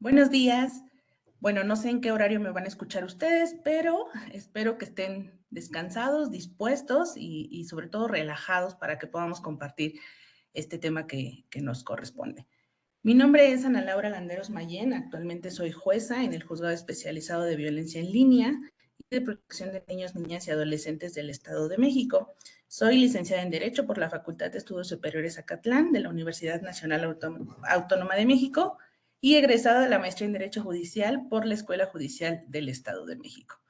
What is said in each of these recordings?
Buenos días. Bueno, no sé en qué horario me van a escuchar ustedes, pero espero que estén descansados, dispuestos y sobre todo relajados para que podamos compartir este tema que nos corresponde. Mi nombre es Ana Laura Landeros Mayén. Actualmente soy jueza en el Juzgado Especializado de Violencia en Línea y de Protección de Niños, Niñas y Adolescentes del Estado de México. Soy licenciada en Derecho por la Facultad de Estudios Superiores Acatlán de la Universidad Nacional Autónoma de México y egresada de la maestría en Derecho Judicial por la Escuela Judicial del Estado de México.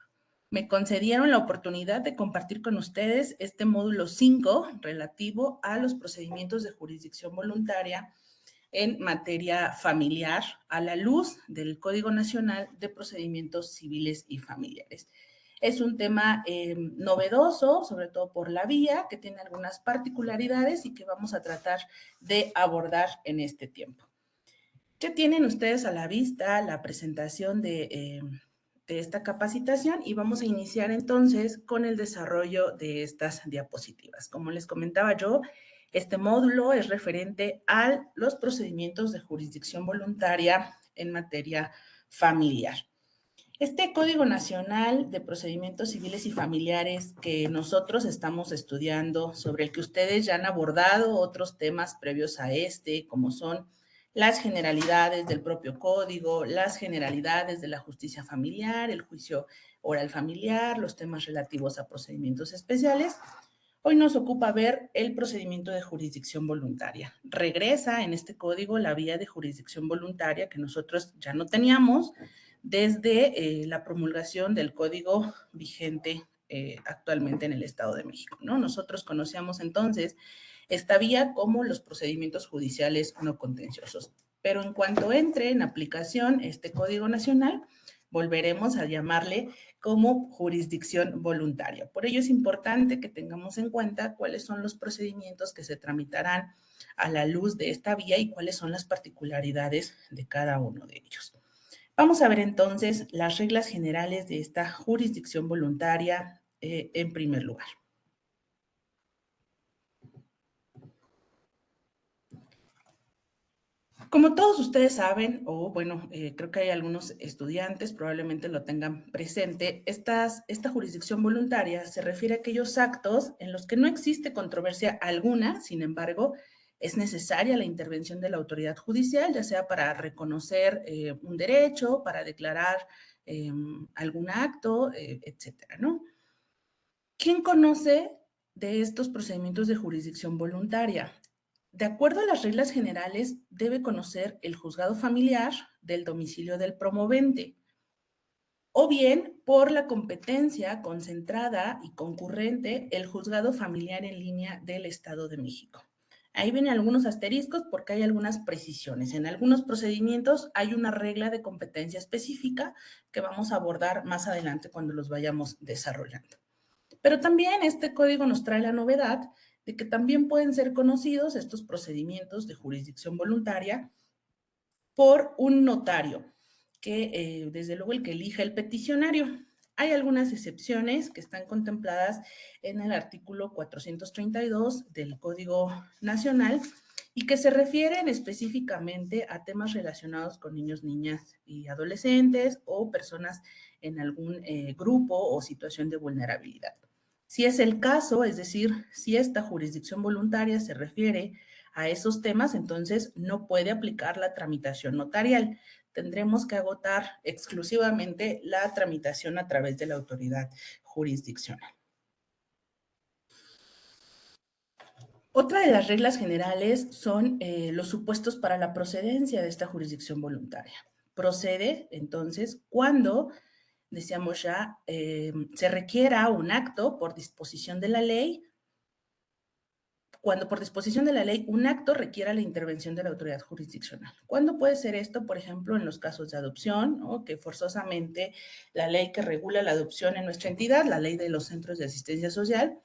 Me concedieron la oportunidad de compartir con ustedes este módulo 5 relativo a los procedimientos de jurisdicción voluntaria en materia familiar a la luz del Código Nacional de Procedimientos Civiles y Familiares. Es un tema novedoso, sobre todo por la vía, que tiene algunas particularidades y que vamos a tratar de abordar en este tiempo. ¿Qué tienen ustedes a la vista? La presentación de esta capacitación y vamos a iniciar entonces con el desarrollo de estas diapositivas. Como les comentaba yo, este módulo es referente a los procedimientos de jurisdicción voluntaria en materia familiar. Este Código Nacional de Procedimientos Civiles y Familiares que nosotros estamos estudiando, sobre el que ustedes ya han abordado otros temas previos a este, como son las generalidades del propio código, las generalidades de la justicia familiar, el juicio oral familiar, los temas relativos a procedimientos especiales. Hoy nos ocupa ver el procedimiento de jurisdicción voluntaria. Regresa en este código la vía de jurisdicción voluntaria que nosotros ya no teníamos desde la promulgación del código vigente actualmente en el Estado de México, ¿no? Nosotros conocíamos entonces esta vía como los procedimientos judiciales no contenciosos. Pero en cuanto entre en aplicación este Código Nacional, volveremos a llamarle como jurisdicción voluntaria. Por ello es importante que tengamos en cuenta cuáles son los procedimientos que se tramitarán a la luz de esta vía y cuáles son las particularidades de cada uno de ellos. Vamos a ver entonces las reglas generales de esta jurisdicción voluntaria en primer lugar. Como todos ustedes saben, o bueno, creo que hay algunos estudiantes, probablemente lo tengan presente, esta jurisdicción voluntaria se refiere a aquellos actos en los que no existe controversia alguna, sin embargo, es necesaria la intervención de la autoridad judicial, ya sea para reconocer un derecho, para declarar algún acto, etcétera, ¿no? ¿Quién conoce de estos procedimientos de jurisdicción voluntaria? De acuerdo a las reglas generales, debe conocer el juzgado familiar del domicilio del promovente, o bien por la competencia concentrada y concurrente, el juzgado familiar en línea del Estado de México. Ahí vienen algunos asteriscos porque hay algunas precisiones. En algunos procedimientos hay una regla de competencia específica que vamos a abordar más adelante cuando los vayamos desarrollando. Pero también este código nos trae la novedad de que también pueden ser conocidos estos procedimientos de jurisdicción voluntaria por un notario, que desde luego el que elija el peticionario. Hay algunas excepciones que están contempladas en el artículo 432 del Código Nacional y que se refieren específicamente a temas relacionados con niños, niñas y adolescentes o personas en algún grupo o situación de vulnerabilidad. Si es el caso, es decir, si esta jurisdicción voluntaria se refiere a esos temas, entonces no puede aplicar la tramitación notarial. Tendremos que agotar exclusivamente la tramitación a través de la autoridad jurisdiccional. Otra de las reglas generales son los supuestos para la procedencia de esta jurisdicción voluntaria. Procede, entonces, cuando, decíamos ya, se requiera un acto por disposición de la ley, cuando por disposición de la ley un acto requiera la intervención de la autoridad jurisdiccional. ¿Cuándo puede ser esto? Por ejemplo, en los casos de adopción, ¿no? Que forzosamente la ley que regula la adopción en nuestra entidad, la ley de los centros de asistencia social,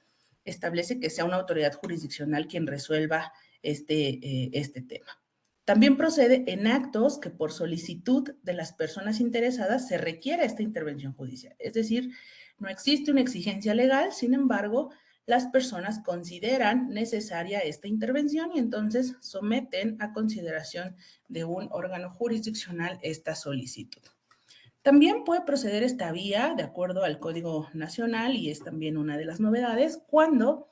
establece que sea una autoridad jurisdiccional quien resuelva este tema. También procede en actos que por solicitud de las personas interesadas se requiera esta intervención judicial. Es decir, no existe una exigencia legal, sin embargo, las personas consideran necesaria esta intervención y entonces someten a consideración de un órgano jurisdiccional esta solicitud. También puede proceder esta vía de acuerdo al Código Nacional, y es también una de las novedades, cuando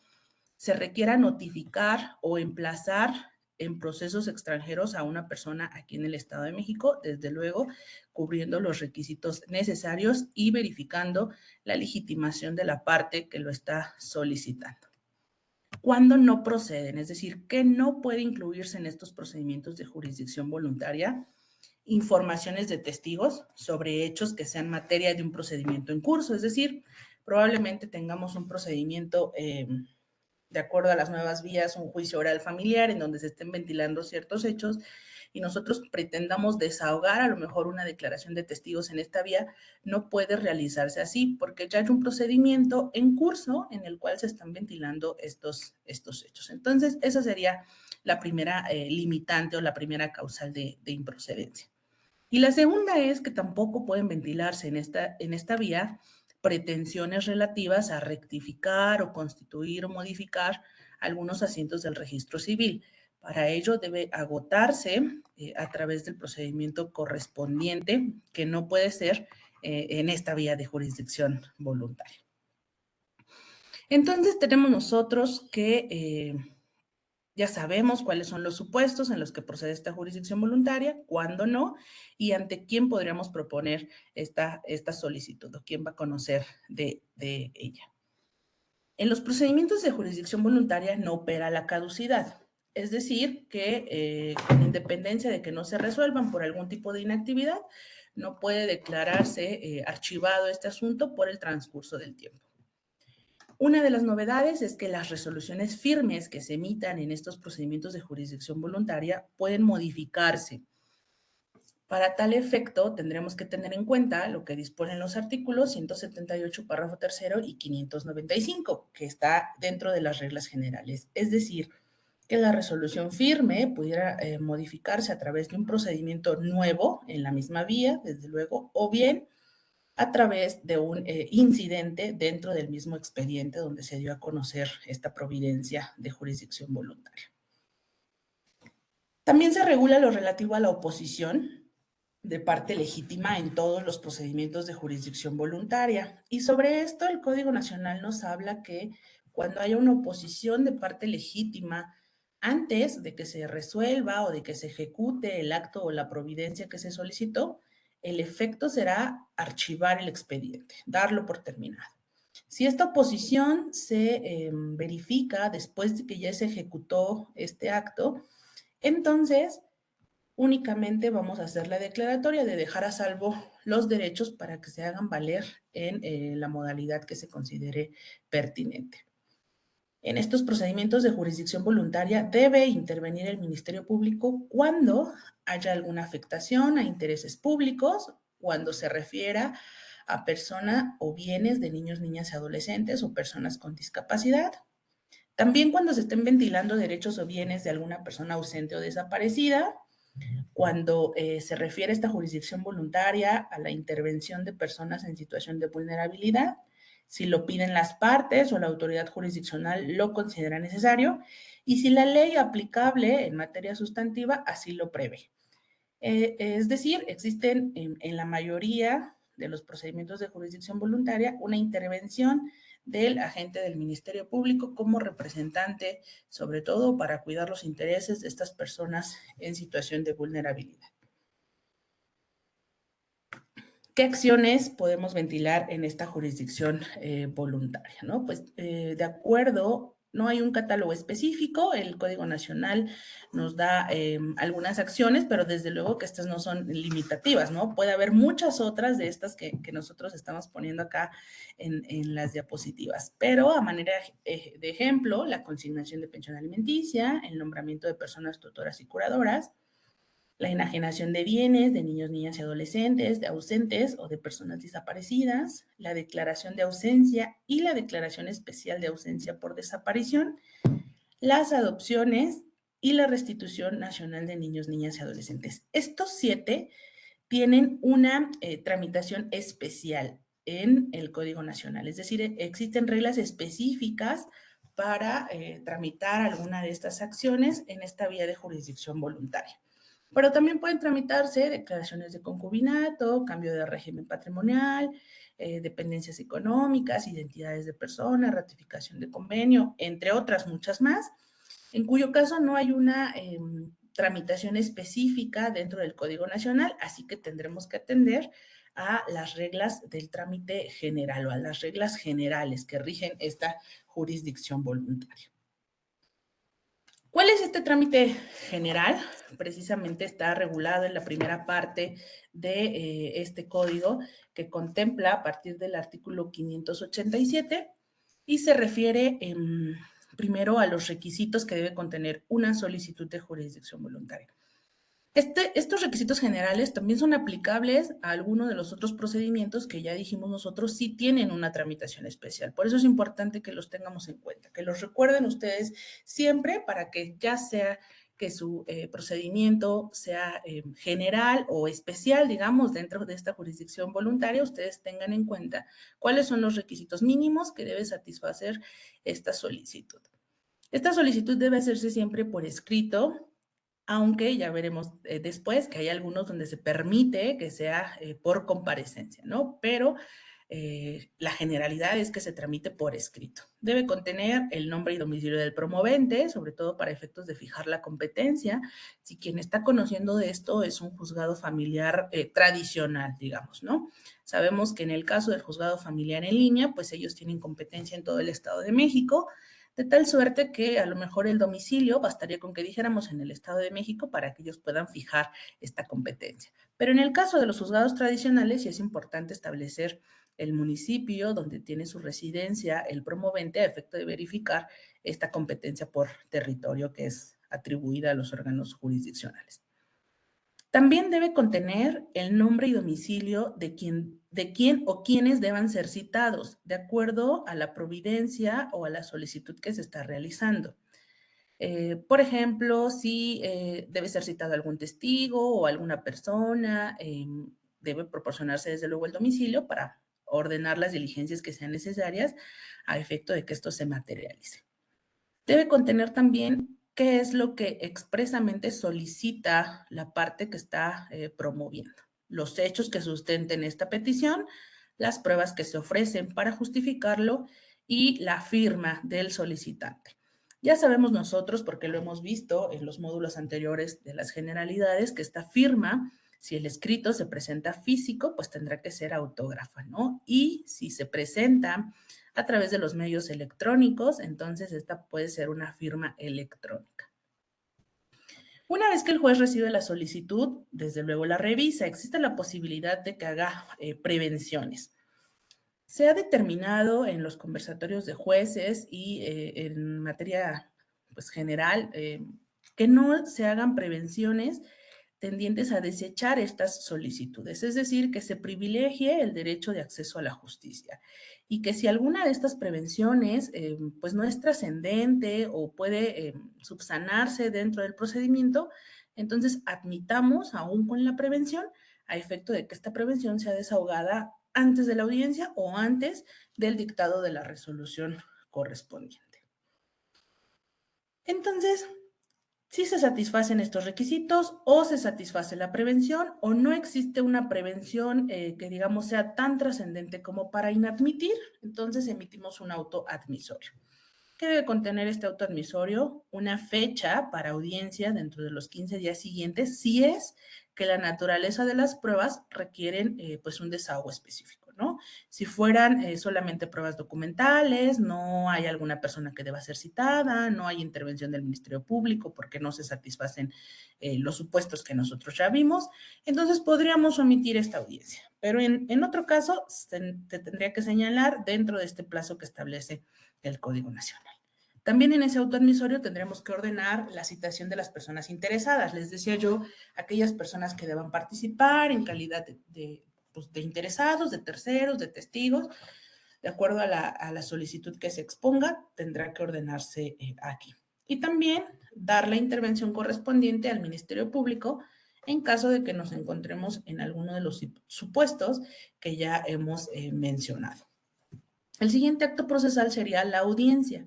se requiera notificar o emplazar en procesos extranjeros a una persona aquí en el Estado de México, desde luego cubriendo los requisitos necesarios y verificando la legitimación de la parte que lo está solicitando. Cuando no proceden, es decir, que no puede incluirse en estos procedimientos de jurisdicción voluntaria, informaciones de testigos sobre hechos que sean materia de un procedimiento en curso, es decir, probablemente tengamos un procedimiento de acuerdo a las nuevas vías, un juicio oral familiar en donde se estén ventilando ciertos hechos y nosotros pretendamos desahogar a lo mejor una declaración de testigos en esta vía, no puede realizarse así porque ya hay un procedimiento en curso en el cual se están ventilando estos hechos. Entonces, esa sería la primera limitante o la primera causal de improcedencia. Y la segunda es que tampoco pueden ventilarse en esta vía pretensiones relativas a rectificar o constituir o modificar algunos asientos del registro civil. Para ello debe agotarse a través del procedimiento correspondiente, que no puede ser en esta vía de jurisdicción voluntaria. Entonces tenemos nosotros que ya sabemos cuáles son los supuestos en los que procede esta jurisdicción voluntaria, cuándo no, y ante quién podríamos proponer esta solicitud o quién va a conocer de ella. En los procedimientos de jurisdicción voluntaria no opera la caducidad, es decir, que con independencia de que no se resuelvan por algún tipo de inactividad, no puede declararse archivado este asunto por el transcurso del tiempo. Una de las novedades es que las resoluciones firmes que se emitan en estos procedimientos de jurisdicción voluntaria pueden modificarse. Para tal efecto, tendremos que tener en cuenta lo que disponen los artículos 178, párrafo tercero y 595, que está dentro de las reglas generales. Es decir, que la resolución firme pudiera modificarse a través de un procedimiento nuevo en la misma vía, desde luego, o bien a través de un incidente dentro del mismo expediente donde se dio a conocer esta providencia de jurisdicción voluntaria. También se regula lo relativo a la oposición de parte legítima en todos los procedimientos de jurisdicción voluntaria. Y sobre esto el Código Nacional nos habla que cuando haya una oposición de parte legítima antes de que se resuelva o de que se ejecute el acto o la providencia que se solicitó, el efecto será archivar el expediente, darlo por terminado. Si esta oposición se verifica después de que ya se ejecutó este acto, entonces únicamente vamos a hacer la declaratoria de dejar a salvo los derechos para que se hagan valer en la modalidad que se considere pertinente. En estos procedimientos de jurisdicción voluntaria debe intervenir el Ministerio Público cuando haya alguna afectación a intereses públicos, cuando se refiera a persona o bienes de niños, niñas y adolescentes o personas con discapacidad. También cuando se estén ventilando derechos o bienes de alguna persona ausente o desaparecida, cuando se refiere esta jurisdicción voluntaria a la intervención de personas en situación de vulnerabilidad, si lo piden las partes o la autoridad jurisdiccional lo considera necesario, y si la ley aplicable en materia sustantiva así lo prevé. Es decir, existen en la mayoría de los procedimientos de jurisdicción voluntaria una intervención del agente del Ministerio Público como representante, sobre todo para cuidar los intereses de estas personas en situación de vulnerabilidad. ¿Qué acciones podemos ventilar en esta jurisdicción voluntaria? ¿No? Pues de acuerdo, no hay un catálogo específico, el Código Nacional nos da algunas acciones, pero desde luego que estas no son limitativas, ¿no? Puede haber muchas otras de estas que nosotros estamos poniendo acá en las diapositivas, pero a manera de ejemplo, la consignación de pensión alimenticia, el nombramiento de personas tutoras y curadoras, la enajenación de bienes de niños, niñas y adolescentes, de ausentes o de personas desaparecidas, la declaración de ausencia y la declaración especial de ausencia por desaparición, las adopciones y la restitución nacional de niños, niñas y adolescentes. Estos 7 tienen una tramitación especial en el Código Nacional, es decir, existen reglas específicas para tramitar alguna de estas acciones en esta vía de jurisdicción voluntaria. Pero también pueden tramitarse declaraciones de concubinato, cambio de régimen patrimonial, dependencias económicas, identidades de personas, ratificación de convenio, entre otras muchas más, en cuyo caso no hay una tramitación específica dentro del Código Nacional, así que tendremos que atender a las reglas del trámite general o a las reglas generales que rigen esta jurisdicción voluntaria. ¿Cuál es este trámite general? Precisamente está regulado en la primera parte de este código que contempla a partir del artículo 587 y se refiere primero a los requisitos que debe contener una solicitud de jurisdicción voluntaria. Estos requisitos generales también son aplicables a algunos de los otros procedimientos que ya dijimos nosotros sí tienen una tramitación especial. Por eso es importante que los tengamos en cuenta, que los recuerden ustedes siempre para que ya sea que su procedimiento sea general o especial, digamos, dentro de esta jurisdicción voluntaria, ustedes tengan en cuenta cuáles son los requisitos mínimos que debe satisfacer esta solicitud. Esta solicitud debe hacerse siempre por escrito, aunque ya veremos después que hay algunos donde se permite que sea por comparecencia, ¿no? Pero la generalidad es que se tramite por escrito. Debe contener el nombre y domicilio del promovente, sobre todo para efectos de fijar la competencia. Si quien está conociendo de esto es un juzgado familiar tradicional, digamos, ¿no? Sabemos que en el caso del juzgado familiar en línea, pues ellos tienen competencia en todo el Estado de México, de tal suerte que a lo mejor el domicilio bastaría con que dijéramos en el Estado de México para que ellos puedan fijar esta competencia. Pero en el caso de los juzgados tradicionales sí es importante establecer el municipio donde tiene su residencia el promovente a efecto de verificar esta competencia por territorio que es atribuida a los órganos jurisdiccionales. También debe contener el nombre y domicilio de quién o quiénes deban ser citados, de acuerdo a la providencia o a la solicitud que se está realizando. Por ejemplo, si debe ser citado algún testigo o alguna persona, debe proporcionarse desde luego el domicilio para ordenar las diligencias que sean necesarias a efecto de que esto se materialice. Debe contener también qué es lo que expresamente solicita la parte que está promoviendo, los hechos que sustenten esta petición, las pruebas que se ofrecen para justificarlo y la firma del solicitante. Ya sabemos nosotros, porque lo hemos visto en los módulos anteriores de las generalidades, que esta firma, si el escrito se presenta físico, pues tendrá que ser autógrafa, ¿no? Y si se presenta a través de los medios electrónicos, entonces esta puede ser una firma electrónica. Una vez que el juez recibe la solicitud, desde luego la revisa. Existe la posibilidad de que haga prevenciones. Se ha determinado en los conversatorios de jueces y en materia pues, general que no se hagan prevenciones tendientes a desechar estas solicitudes, es decir, que se privilegie el derecho de acceso a la justicia y que si alguna de estas prevenciones pues no es trascendente o puede subsanarse dentro del procedimiento, entonces admitamos aún con la prevención a efecto de que esta prevención sea desahogada antes de la audiencia o antes del dictado de la resolución correspondiente. Entonces, si se satisfacen estos requisitos o se satisface la prevención o no existe una prevención que digamos sea tan trascendente como para inadmitir, entonces emitimos un auto admisorio. ¿Qué debe contener este auto admisorio? Una fecha para audiencia dentro de los 15 días siguientes, si es que la naturaleza de las pruebas requieren pues un desahogo específico, ¿no? Si fueran solamente pruebas documentales, no hay alguna persona que deba ser citada, no hay intervención del Ministerio Público porque no se satisfacen los supuestos que nosotros ya vimos, entonces podríamos omitir esta audiencia. Pero en otro caso, se tendría que señalar dentro de este plazo que establece el Código Nacional. También en ese auto admisorio tendremos que ordenar la citación de las personas interesadas. Les decía yo, aquellas personas que deban participar en calidad pues, de interesados, de terceros, de testigos, de acuerdo a la solicitud que se exponga, tendrá que ordenarse aquí. Y también dar la intervención correspondiente al Ministerio Público en caso de que nos encontremos en alguno de los supuestos que ya hemos mencionado. El siguiente acto procesal sería la audiencia.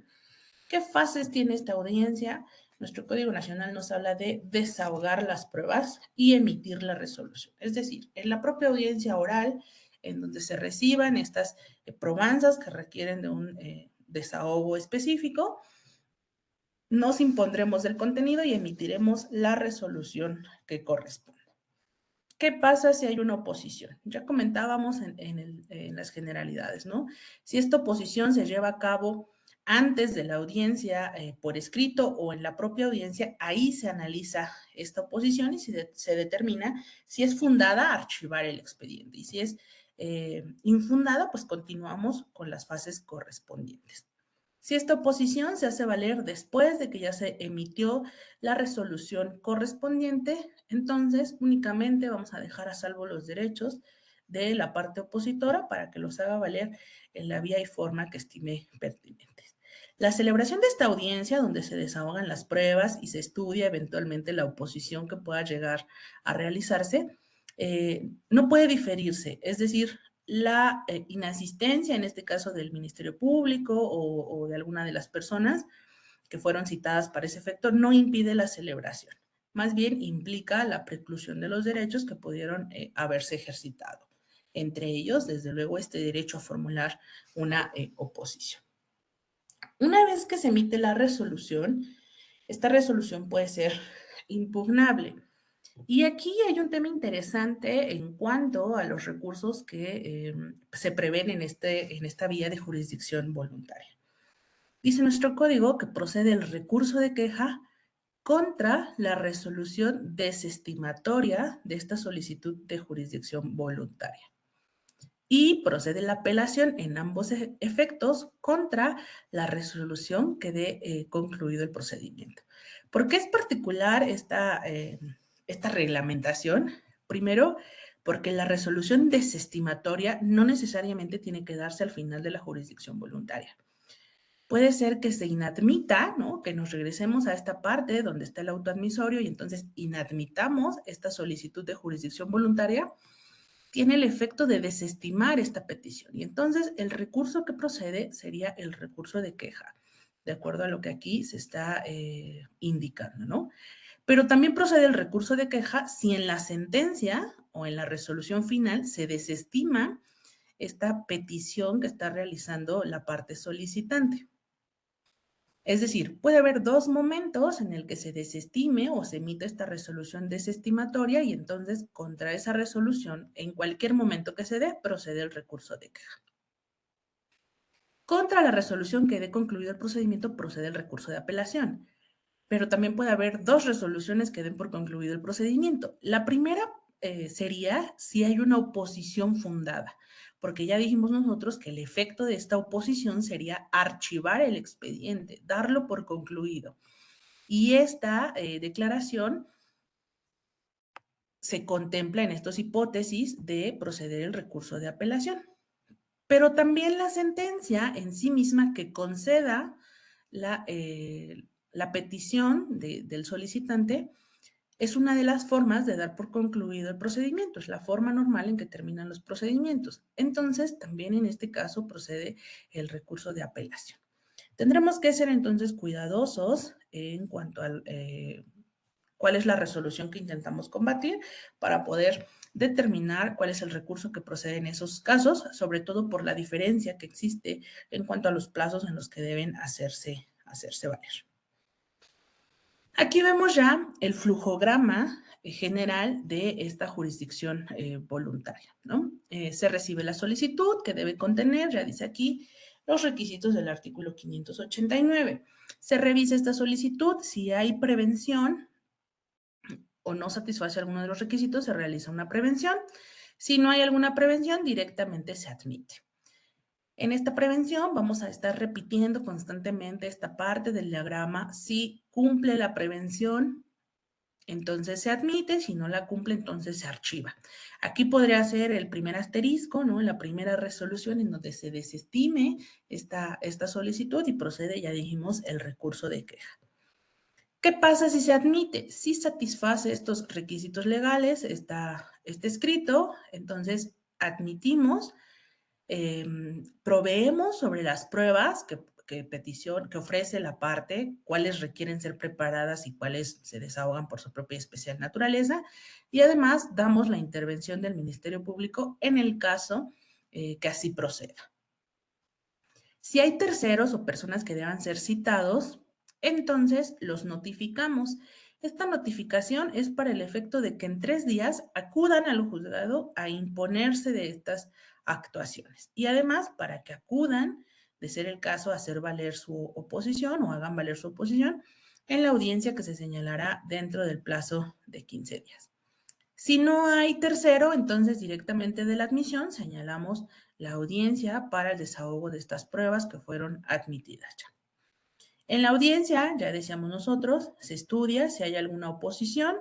¿Qué fases tiene esta audiencia? Nuestro Código Nacional nos habla de desahogar las pruebas y emitir la resolución. Es decir, en la propia audiencia oral, en donde se reciban estas probanzas que requieren de un desahogo específico, nos impondremos del contenido y emitiremos la resolución que corresponde. ¿Qué pasa si hay una oposición? Ya comentábamos en las generalidades, ¿no? Si esta oposición se lleva a cabo antes de la audiencia por escrito o en la propia audiencia, ahí se analiza esta oposición y se determina si es fundada, archivar el expediente. Y si es infundada, pues continuamos con las fases correspondientes. Si esta oposición se hace valer después de que ya se emitió la resolución correspondiente, entonces únicamente vamos a dejar a salvo los derechos de la parte opositora para que los haga valer en la vía y forma que estime pertinentes. La celebración de esta audiencia, donde se desahogan las pruebas y se estudia eventualmente la oposición que pueda llegar a realizarse, no puede diferirse, es decir, la inasistencia, en este caso del Ministerio Público o de alguna de las personas que fueron citadas para ese efecto, no impide la celebración. Más bien implica la preclusión de los derechos que pudieron haberse ejercitado. Entre ellos, desde luego, este derecho a formular una oposición. Una vez que se emite la resolución, esta resolución puede ser impugnable. Y aquí hay un tema interesante en cuanto a los recursos que se prevén en esta vía de jurisdicción voluntaria. Dice nuestro código que procede el recurso de queja contra la resolución desestimatoria de esta solicitud de jurisdicción voluntaria. Y procede la apelación en ambos efectos contra la resolución que dé concluido el procedimiento. ¿Por qué es particular esta reglamentación? Primero, porque la resolución desestimatoria no necesariamente tiene que darse al final de la jurisdicción voluntaria. Puede ser que se inadmita, ¿no? Que nos regresemos a esta parte donde está el auto admisorio y entonces inadmitamos esta solicitud de jurisdicción voluntaria, tiene el efecto de desestimar esta petición. Y entonces el recurso que procede sería el recurso de queja, de acuerdo a lo que aquí se está indicando, ¿no? Pero también procede el recurso de queja si en la sentencia o en la resolución final se desestima esta petición que está realizando la parte solicitante. Es decir, puede haber dos momentos en el que se desestime o se emite esta resolución desestimatoria y entonces contra esa resolución, en cualquier momento que se dé, procede el recurso de queja. Contra la resolución que dé concluido el procedimiento, procede el recurso de apelación. Pero también puede haber dos resoluciones que den por concluido el procedimiento. La primera sería si hay una oposición fundada, porque ya dijimos nosotros que el efecto de esta oposición sería archivar el expediente, darlo por concluido. Y esta declaración se contempla en estas hipótesis de proceder el recurso de apelación. Pero también la sentencia en sí misma que conceda la petición del solicitante es una de las formas de dar por concluido el procedimiento, es la forma normal en que terminan los procedimientos. Entonces, también en este caso procede el recurso de apelación. Tendremos que ser entonces cuidadosos en cuanto a cuál es la resolución que intentamos combatir para poder determinar cuál es el recurso que procede en esos casos, sobre todo por la diferencia que existe en cuanto a los plazos en los que deben hacerse valer. Aquí vemos ya el flujograma general de esta jurisdicción voluntaria, ¿no? Se recibe la solicitud que debe contener, ya dice aquí, los requisitos del artículo 589. Se revisa esta solicitud, si hay prevención o no satisface alguno de los requisitos, se realiza una prevención. Si no hay alguna prevención, directamente se admite. En esta prevención vamos a estar repitiendo constantemente esta parte del diagrama. Si cumple la prevención, entonces se admite, si no la cumple, entonces se archiva. Aquí podría ser el primer asterisco, ¿no? La primera resolución en donde se desestime esta solicitud y procede, ya dijimos, el recurso de queja. ¿Qué pasa si se admite? Si satisface estos requisitos legales, está escrito, entonces admitimos, proveemos sobre las pruebas que ofrece la parte, cuáles requieren ser preparadas y cuáles se desahogan por su propia especial naturaleza. Y además damos la intervención del Ministerio Público en el caso que así proceda. Si hay terceros o personas que deban ser citados, entonces los notificamos. Esta notificación es para el efecto de que en 3 días acudan al juzgado a imponerse de estas actuaciones y además para que acudan, de ser el caso, a hacer valer su oposición o hagan valer su oposición en la audiencia que se señalará dentro del plazo de 15 días. Si no hay tercero, entonces directamente de la admisión señalamos la audiencia para el desahogo de estas pruebas que fueron admitidas ya. En la audiencia, ya decíamos nosotros, se estudia si hay alguna oposición,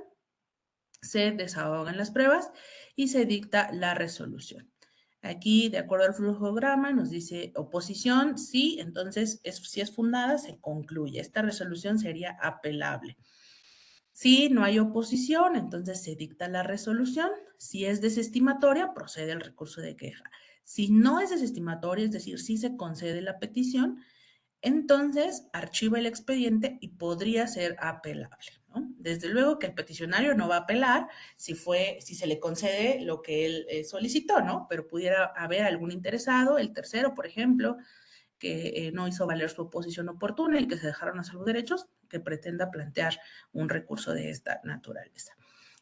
se desahogan las pruebas y se dicta la resolución. Aquí, de acuerdo al flujograma, nos dice oposición, sí, entonces si es fundada, se concluye. Esta resolución sería apelable. Si no hay oposición, entonces se dicta la resolución. Si es desestimatoria, procede el recurso de queja. Si no es desestimatoria, es decir, si se concede la petición, entonces archiva el expediente y podría ser apelable, ¿no? Desde luego que el peticionario no va a apelar si se le concede lo que él solicitó, ¿no? Pero pudiera haber algún interesado, el tercero, por ejemplo, que no hizo valer su oposición oportuna y que se dejaron a salvo derechos, que pretenda plantear un recurso de esta naturaleza.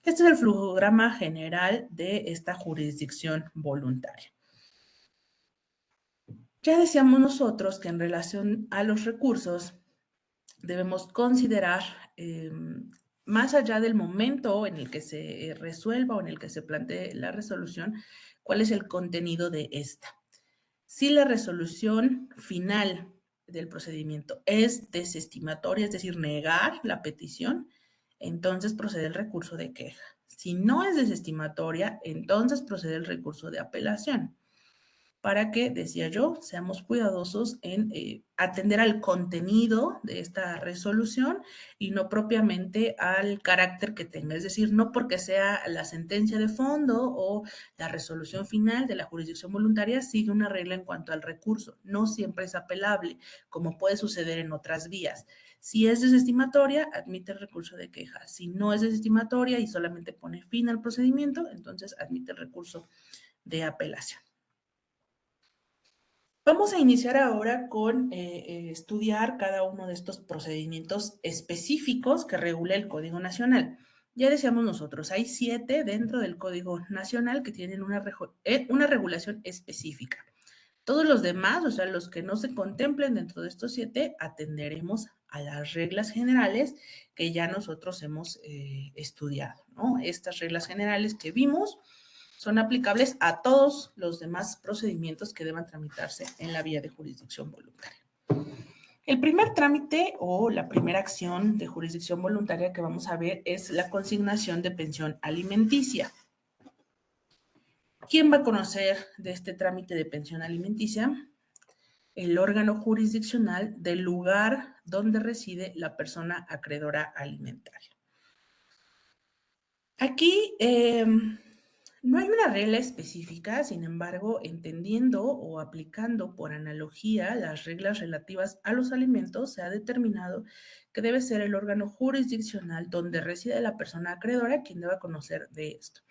Este es el flujograma general de esta jurisdicción voluntaria. Ya decíamos nosotros que en relación a los recursos debemos considerar, más allá del momento en el que se resuelva o en el que se plantee la resolución, cuál es el contenido de esta. Si la resolución final del procedimiento es desestimatoria, es decir, negar la petición, entonces procede el recurso de queja. Si no es desestimatoria, entonces procede el recurso de apelación. Para que, decía yo, seamos cuidadosos en atender al contenido de esta resolución y no propiamente al carácter que tenga. Es decir, no porque sea la sentencia de fondo o la resolución final de la jurisdicción voluntaria sigue una regla en cuanto al recurso. No siempre es apelable, como puede suceder en otras vías. Si es desestimatoria, admite el recurso de queja. Si no es desestimatoria y solamente pone fin al procedimiento, entonces admite el recurso de apelación. Vamos a iniciar ahora con estudiar cada uno de estos procedimientos específicos que regula el Código Nacional. Ya decíamos nosotros, hay 7 dentro del Código Nacional que tienen una regulación específica. Todos los demás, o sea, los que no se contemplen dentro de estos 7, atenderemos a las reglas generales que ya nosotros hemos estudiado, ¿no? Estas reglas generales que vimos son aplicables a todos los demás procedimientos que deban tramitarse en la vía de jurisdicción voluntaria. El primer trámite o la primera acción de jurisdicción voluntaria que vamos a ver es la consignación de pensión alimenticia. ¿Quién va a conocer de este trámite de pensión alimenticia? El órgano jurisdiccional del lugar donde reside la persona acreedora alimentaria. Aquí no hay una regla específica, sin embargo, entendiendo o aplicando por analogía las reglas relativas a los alimentos, se ha determinado que debe ser el órgano jurisdiccional donde reside la persona acreedora quien deba conocer de esto.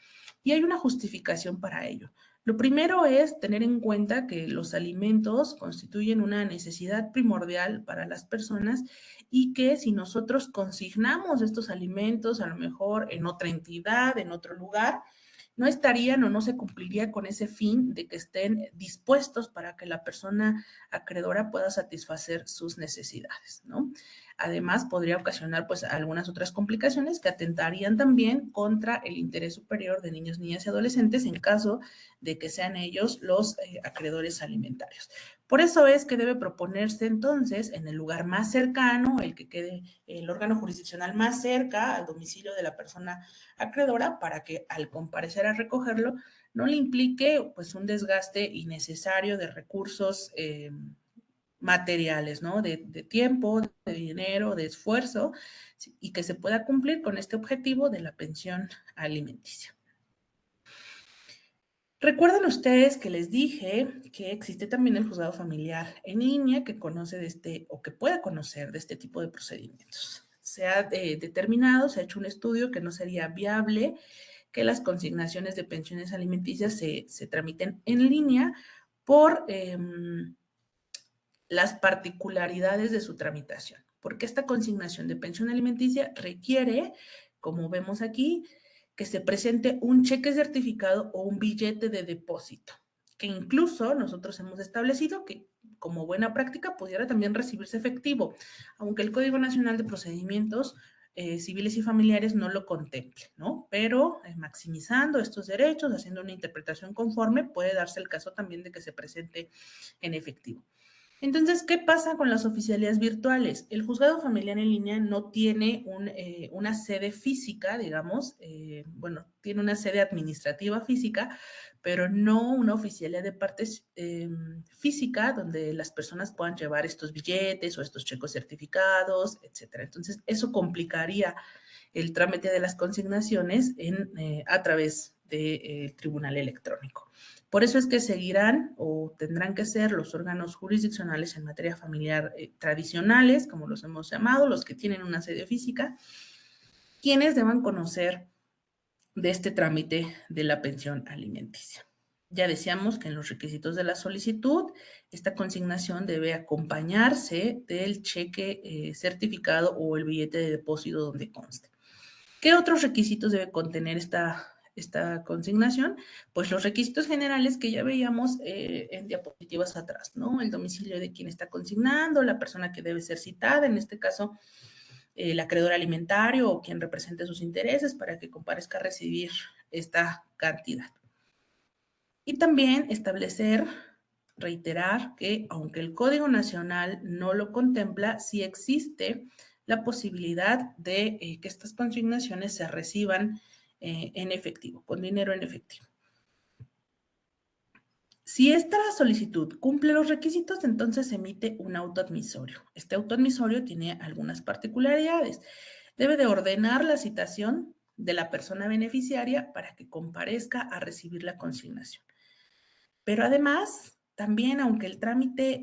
Y hay una justificación para ello. Lo primero es tener en cuenta que los alimentos constituyen una necesidad primordial para las personas y que si nosotros consignamos estos alimentos, a lo mejor en otra entidad, en otro lugar, no estarían o no se cumpliría con ese fin de que estén dispuestos para que la persona acreedora pueda satisfacer sus necesidades, ¿no? Además, podría ocasionar pues algunas otras complicaciones que atentarían también contra el interés superior de niños, niñas y adolescentes en caso de que sean ellos los acreedores alimentarios. Por eso es que debe proponerse entonces en el lugar más cercano, el que quede el órgano jurisdiccional más cerca al domicilio de la persona acreedora para que al comparecer a recogerlo no le implique pues un desgaste innecesario de recursos materiales, ¿no? De tiempo, de dinero, de esfuerzo, y que se pueda cumplir con este objetivo de la pensión alimenticia. Recuerdan ustedes que les dije que existe también el juzgado familiar en línea que conoce de este o que puede conocer de este tipo de procedimientos. Se ha determinado, se ha hecho un estudio que no sería viable que las consignaciones de pensiones alimenticias se tramiten en línea por las particularidades de su tramitación, porque esta consignación de pensión alimenticia requiere, como vemos aquí, que se presente un cheque certificado o un billete de depósito, que incluso nosotros hemos establecido que como buena práctica pudiera también recibirse efectivo, aunque el Código Nacional de Procedimientos Civiles y Familiares no lo contemple, ¿no? Pero maximizando estos derechos, haciendo una interpretación conforme, puede darse el caso también de que se presente en efectivo. Entonces, ¿qué pasa con las oficialías virtuales? El juzgado familiar en línea no tiene una sede física, digamos, bueno, tiene una sede administrativa física, pero no una oficialía de partes física donde las personas puedan llevar estos billetes o estos checos certificados, etcétera. Entonces, eso complicaría el trámite de las consignaciones a través del tribunal electrónico. Por eso es que seguirán o tendrán que ser los órganos jurisdiccionales en materia familiar tradicionales, como los hemos llamado, los que tienen una sede física, quienes deban conocer de este trámite de la pensión alimenticia. Ya decíamos que en los requisitos de la solicitud, esta consignación debe acompañarse del cheque certificado o el billete de depósito donde conste. ¿Qué otros requisitos debe contener esta consignación? Pues los requisitos generales que ya veíamos en diapositivas atrás, ¿no? El domicilio de quien está consignando, la persona que debe ser citada, en este caso el acreedor alimentario o quien represente sus intereses para que comparezca a recibir esta cantidad. Y también establecer, reiterar que aunque el Código Nacional no lo contempla, sí existe la posibilidad de que estas consignaciones se reciban en efectivo, con dinero en efectivo. Si esta solicitud cumple los requisitos, entonces se emite un auto admisorio. Este auto admisorio tiene algunas particularidades. Debe de ordenar la citación de la persona beneficiaria para que comparezca a recibir la consignación. Pero además, también aunque el trámite,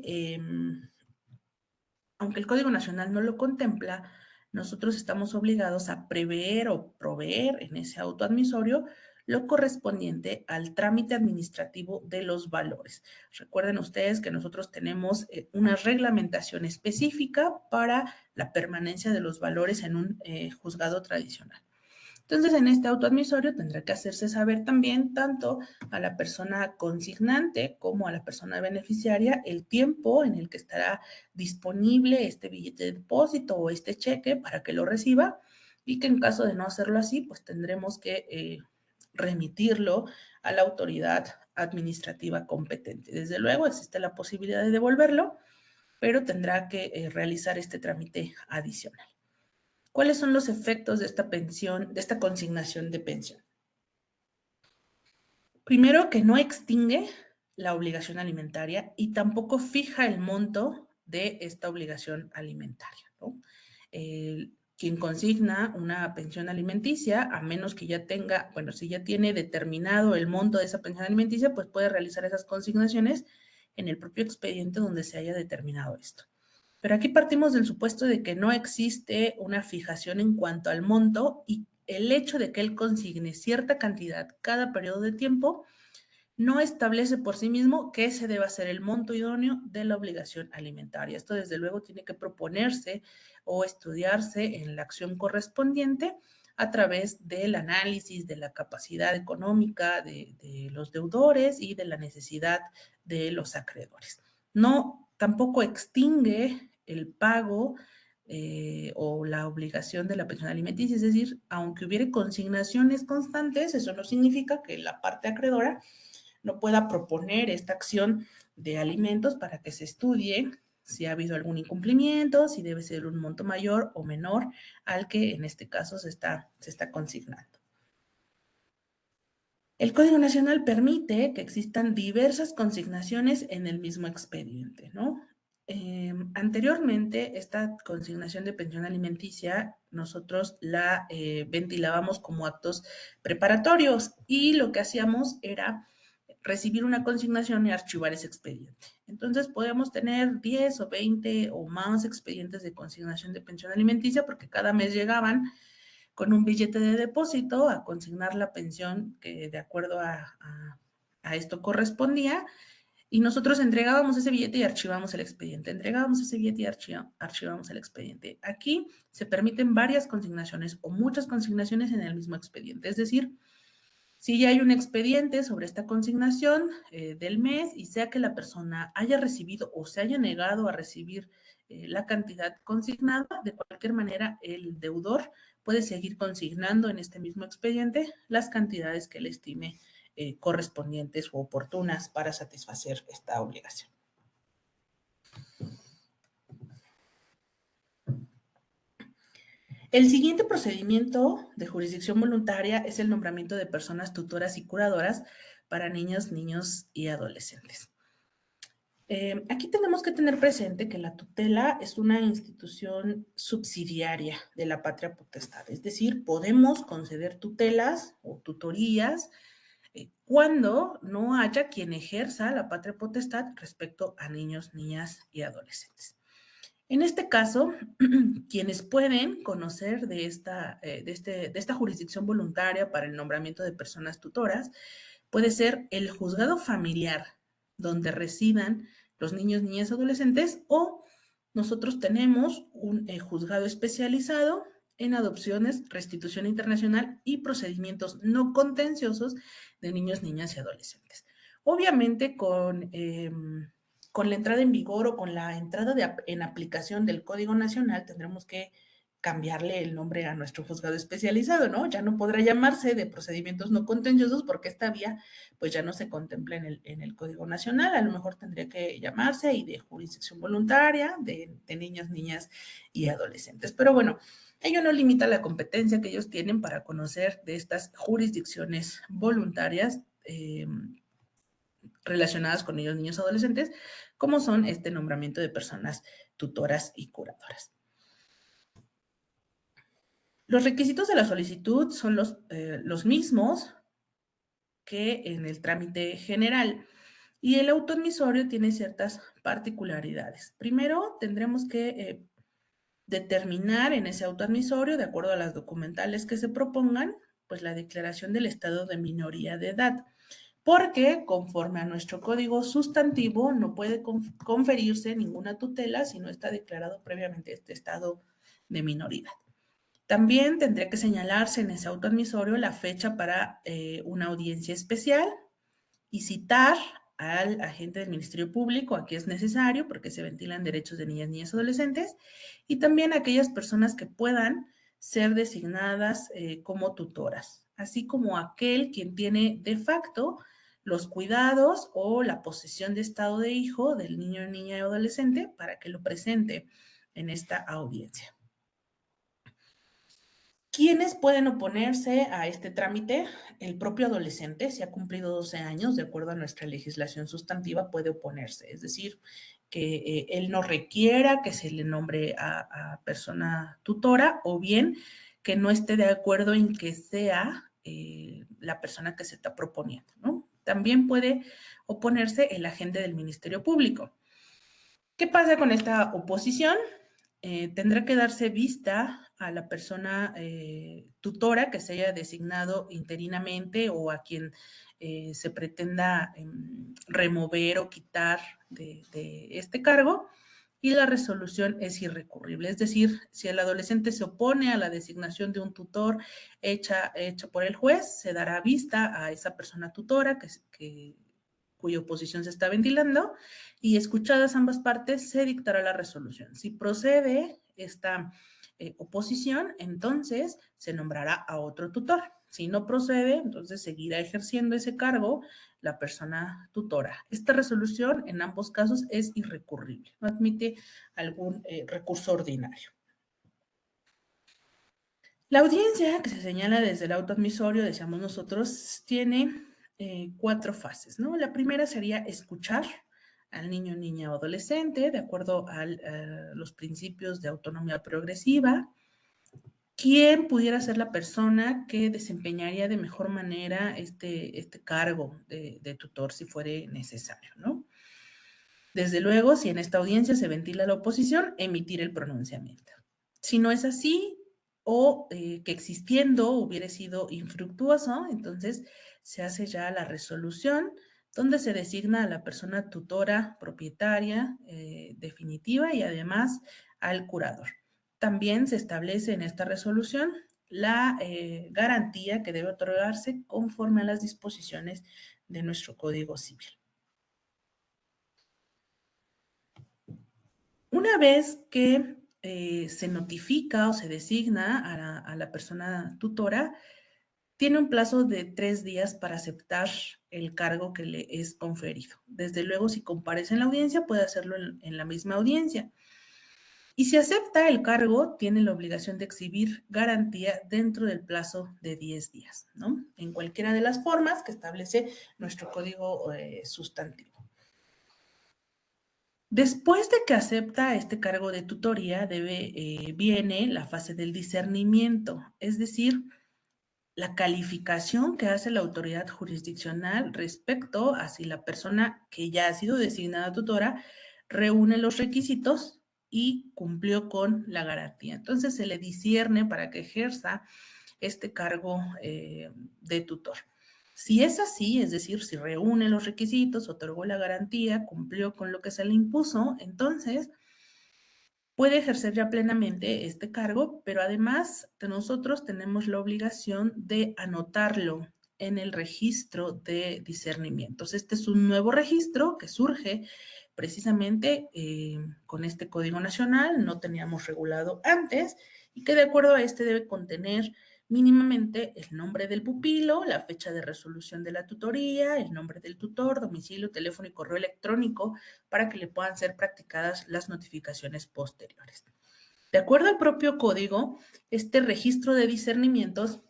aunque el Código Nacional no lo contempla, nosotros estamos obligados a prever o proveer en ese auto admisorio lo correspondiente al trámite administrativo de los valores. Recuerden ustedes que nosotros tenemos una reglamentación específica para la permanencia de los valores en un juzgado tradicional. Entonces, en este auto admisorio tendrá que hacerse saber también tanto a la persona consignante como a la persona beneficiaria el tiempo en el que estará disponible este billete de depósito o este cheque para que lo reciba y que en caso de no hacerlo así, pues tendremos que remitirlo a la autoridad administrativa competente. Desde luego, existe la posibilidad de devolverlo, pero tendrá que realizar este trámite adicional. ¿Cuáles son los efectos de esta pensión, de esta consignación de pensión? Primero, que no extingue la obligación alimentaria y tampoco fija el monto de esta obligación alimentaria, ¿no? Quien consigna una pensión alimenticia, a menos que ya tenga, bueno, si ya tiene determinado el monto de esa pensión alimenticia, pues puede realizar esas consignaciones en el propio expediente donde se haya determinado esto. Pero aquí partimos del supuesto de que no existe una fijación en cuanto al monto y el hecho de que él consigne cierta cantidad cada periodo de tiempo no establece por sí mismo que ese deba ser el monto idóneo de la obligación alimentaria. Esto desde luego tiene que proponerse o estudiarse en la acción correspondiente a través del análisis de la capacidad económica de los deudores y de la necesidad de los acreedores. No, tampoco extingue el pago o la obligación de la pensión alimenticia, es decir, aunque hubiere consignaciones constantes, eso no significa que la parte acreedora no pueda proponer esta acción de alimentos para que se estudie si ha habido algún incumplimiento, si debe ser un monto mayor o menor al que en este caso se está consignando. El Código Nacional permite que existan diversas consignaciones en el mismo expediente, ¿no? Anteriormente, esta consignación de pensión alimenticia, nosotros la ventilábamos como actos preparatorios y lo que hacíamos era recibir una consignación y archivar ese expediente. Entonces, podemos tener 10 o 20 o más expedientes de consignación de pensión alimenticia porque cada mes llegaban con un billete de depósito a consignar la pensión que de acuerdo a esto correspondía, y nosotros entregábamos ese billete y archivamos el expediente, entregábamos ese billete y archivamos el expediente. Aquí se permiten varias consignaciones o muchas consignaciones en el mismo expediente, es decir, si ya hay un expediente sobre esta consignación del mes y sea que la persona haya recibido o se haya negado a recibir la cantidad consignada, de cualquier manera el deudor puede seguir consignando en este mismo expediente las cantidades que él estime correspondientes u oportunas para satisfacer esta obligación. El siguiente procedimiento de jurisdicción voluntaria es el nombramiento de personas tutoras y curadoras para niños, niños y adolescentes. Aquí tenemos que tener presente que la tutela es una institución subsidiaria de la patria potestad, es decir, podemos conceder tutelas o tutorías cuando no haya quien ejerza la patria potestad respecto a niños, niñas y adolescentes. En este caso, quienes pueden conocer de esta jurisdicción voluntaria para el nombramiento de personas tutoras puede ser el juzgado familiar donde residan los niños, niñas, adolescentes, o nosotros tenemos un juzgado especializado en adopciones, restitución internacional y procedimientos no contenciosos de niños, niñas y adolescentes. Obviamente con la entrada en vigor o con la entrada en aplicación del Código Nacional tendremos que cambiarle el nombre a nuestro juzgado especializado, ¿no? Ya no podrá llamarse de procedimientos no contenciosos porque esta vía pues ya no se contempla en el Código Nacional, a lo mejor tendría que llamarse y de jurisdicción voluntaria de niños, niñas y adolescentes. Pero bueno, ello no limita la competencia que ellos tienen para conocer de estas jurisdicciones voluntarias relacionadas con ellos, niños, adolescentes, como son este nombramiento de personas tutoras y curadoras. Los requisitos de la solicitud son los mismos que en el trámite general y el autoadmisorio tiene ciertas particularidades. Primero, tendremos que determinar en ese autoadmisorio, de acuerdo a las documentales que se propongan, pues la declaración del estado de minoría de edad, porque conforme a nuestro código sustantivo no puede conferirse ninguna tutela si no está declarado previamente este estado de minoridad. También tendría que señalarse en ese autoadmisorio la fecha para una audiencia especial y citar al agente del Ministerio Público, aquí es necesario porque se ventilan derechos de niñas, niñas y adolescentes, y también aquellas personas que puedan ser designadas como tutoras, así como aquel quien tiene de facto los cuidados o la posesión de estado de hijo del niño, niña y adolescente para que lo presente en esta audiencia. ¿Quiénes pueden oponerse a este trámite? El propio adolescente, si ha cumplido 12 años, de acuerdo a nuestra legislación sustantiva, puede oponerse. Es decir, que él no requiera que se le nombre a persona tutora o bien que no esté de acuerdo en que sea la persona que se está proponiendo, ¿no? También puede oponerse el agente del Ministerio Público. ¿Qué pasa con esta oposición? Tendrá que darse vista a la persona tutora que se haya designado interinamente o a quien se pretenda remover o quitar de este cargo, y la resolución es irrecurrible. Es decir, si el adolescente se opone a la designación de un tutor hecha por el juez, se dará vista a esa persona tutora cuya oposición se está ventilando, y escuchadas ambas partes se dictará la resolución. Si procede esta oposición, entonces se nombrará a otro tutor. Si no procede, entonces seguirá ejerciendo ese cargo la persona tutora. Esta resolución en ambos casos es irrecurrible, no admite algún recurso ordinario. La audiencia que se señala desde el auto admisorio, decíamos nosotros, tiene 4 fases, ¿no? La primera sería escuchar al niño, niña o adolescente de acuerdo a los principios de autonomía progresiva. ¿Quién pudiera ser la persona que desempeñaría de mejor manera este cargo de tutor si fuere necesario, ¿no? Desde luego, si en esta audiencia se ventila la oposición, emitir el pronunciamiento. Si no es así, o que existiendo hubiera sido infructuoso, entonces se hace ya la resolución donde se designa a la persona tutora propietaria definitiva y además al curador. También se establece en esta resolución la garantía que debe otorgarse conforme a las disposiciones de nuestro Código Civil. Una vez que se notifica o se designa a la persona tutora, tiene un plazo de 3 días para aceptar el cargo que le es conferido. Desde luego, si comparece en la audiencia, puede hacerlo en la misma audiencia. Y si acepta el cargo, tiene la obligación de exhibir garantía dentro del plazo de 10 días, ¿no? En cualquiera de las formas que establece nuestro código sustantivo. Después de que acepta este cargo de tutoría, viene la fase del discernimiento, es decir, la calificación que hace la autoridad jurisdiccional respecto a si la persona que ya ha sido designada tutora reúne los requisitos y cumplió con la garantía. Entonces se le discierne para que ejerza este cargo de tutor. Si es así, es decir, si reúne los requisitos, otorgó la garantía, cumplió con lo que se le impuso, entonces puede ejercer ya plenamente este cargo, pero además de nosotros tenemos la obligación de anotarlo en el registro de discernimientos. Este es un nuevo registro que surge precisamente con este Código Nacional, no teníamos regulado antes, y que de acuerdo a este debe contener mínimamente el nombre del pupilo, la fecha de resolución de la tutoría, el nombre del tutor, domicilio, teléfono y correo electrónico para que le puedan ser practicadas las notificaciones posteriores. De acuerdo al propio código, este registro de discernimientos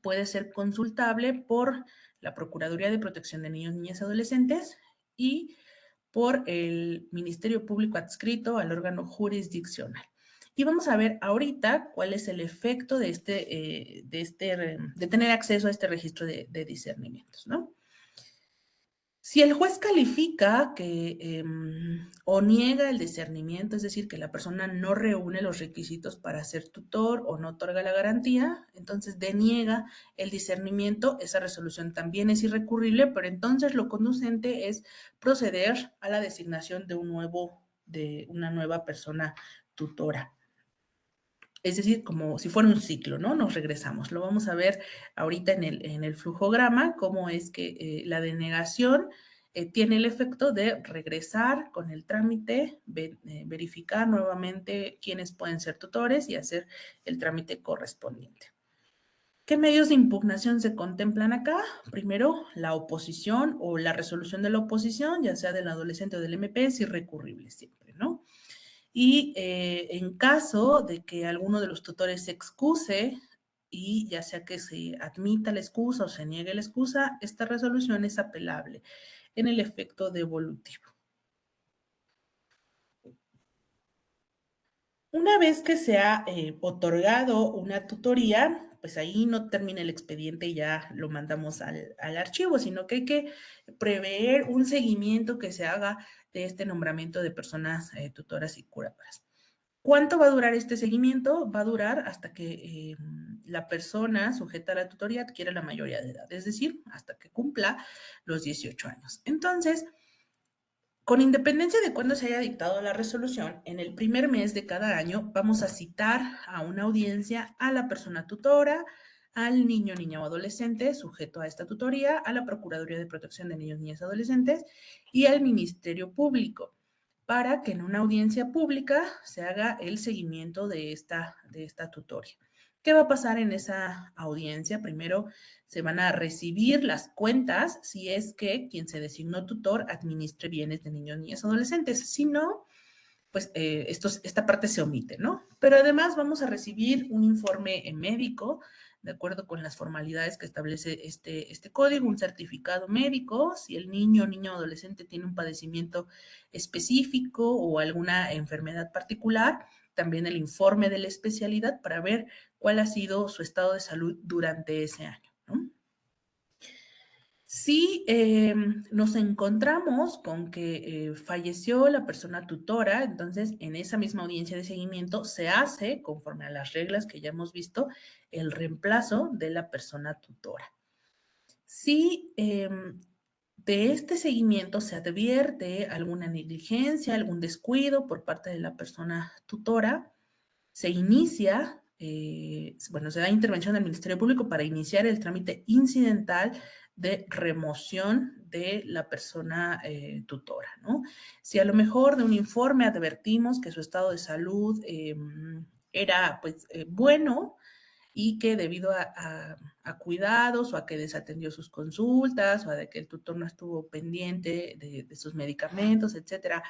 puede ser consultable por la Procuraduría de Protección de Niños, Niñas y Adolescentes y por el Ministerio Público adscrito al órgano jurisdiccional. Y vamos a ver ahorita cuál es el efecto de tener acceso a este registro de discernimientos, ¿no? Si el juez califica o niega el discernimiento, es decir, que la persona no reúne los requisitos para ser tutor o no otorga la garantía, entonces deniega el discernimiento, esa resolución también es irrecurrible, pero entonces lo conducente es proceder a la designación de una nueva persona tutora. Es decir, como si fuera un ciclo, ¿no? Nos regresamos. Lo vamos a ver ahorita en el flujograma, cómo es que la denegación tiene el efecto de regresar con el trámite, verificar nuevamente quiénes pueden ser tutores y hacer el trámite correspondiente. ¿Qué medios de impugnación se contemplan acá? Primero, la oposición o la resolución de la oposición, ya sea del adolescente o del MP, es irrecurrible siempre, ¿no? Y en caso de que alguno de los tutores se excuse y ya sea que se admita la excusa o se niegue la excusa, esta resolución es apelable en el efecto devolutivo. Una vez que se ha otorgado una tutoría, pues ahí no termina el expediente y ya lo mandamos al archivo, sino que hay que prever un seguimiento que se haga de este nombramiento de personas tutoras y curadoras. ¿Cuánto va a durar este seguimiento? Va a durar hasta que la persona sujeta a la tutoría adquiera la mayoría de edad, es decir, hasta que cumpla los 18 años. Entonces, con independencia de cuándo se haya dictado la resolución, en el primer mes de cada año vamos a citar a una audiencia a la persona tutora, al niño, niña o adolescente sujeto a esta tutoría, a la Procuraduría de Protección de Niños, Niñas y Adolescentes y al Ministerio Público, para que en una audiencia pública se haga el seguimiento de esta tutoría. ¿Qué va a pasar en esa audiencia? Primero se van a recibir las cuentas si es que quien se designó tutor administre bienes de niños, niñas, adolescentes. Si no, pues esta parte se omite, ¿no? Pero además vamos a recibir un informe médico, de acuerdo con las formalidades que establece este código, un certificado médico, si el niño, niño o adolescente tiene un padecimiento específico o alguna enfermedad particular, también el informe de la especialidad para ver cuál ha sido su estado de salud durante ese año, ¿no? Si nos encontramos con que falleció la persona tutora, entonces en esa misma audiencia de seguimiento se hace, conforme a las reglas que ya hemos visto, el reemplazo de la persona tutora. Si de este seguimiento se advierte alguna negligencia, algún descuido por parte de la persona tutora, se inicia, se da intervención del Ministerio Público para iniciar el trámite incidental de remoción de la persona tutora, ¿no? Si a lo mejor de un informe advertimos que su estado de salud era, pues, bueno, y que debido a cuidados o a que desatendió sus consultas o a de que el tutor no estuvo pendiente de sus medicamentos, etcétera,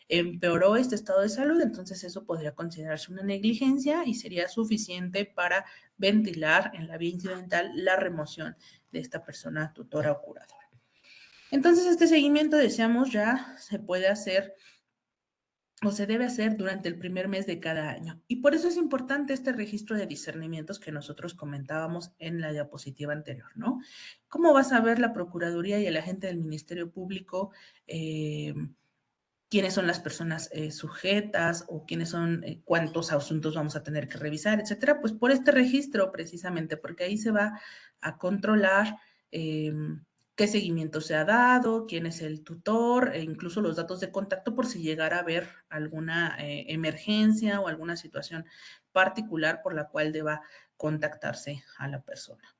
empeoró este estado de salud, entonces eso podría considerarse una negligencia y sería suficiente para ventilar en la vía incidental la remoción de esta persona tutora o curadora. Entonces, este seguimiento, decíamos, ya se puede hacer o se debe hacer durante el primer mes de cada año. Y por eso es importante este registro de discernimientos que nosotros comentábamos en la diapositiva anterior, ¿no? ¿Cómo va a saber la Procuraduría y el agente del Ministerio Público quiénes son las personas sujetas o quiénes son, cuántos asuntos vamos a tener que revisar, etcétera? Pues por este registro precisamente, porque ahí se va a controlar qué seguimiento se ha dado, quién es el tutor, e incluso los datos de contacto por si llegara a haber alguna emergencia o alguna situación particular por la cual deba contactarse a la persona.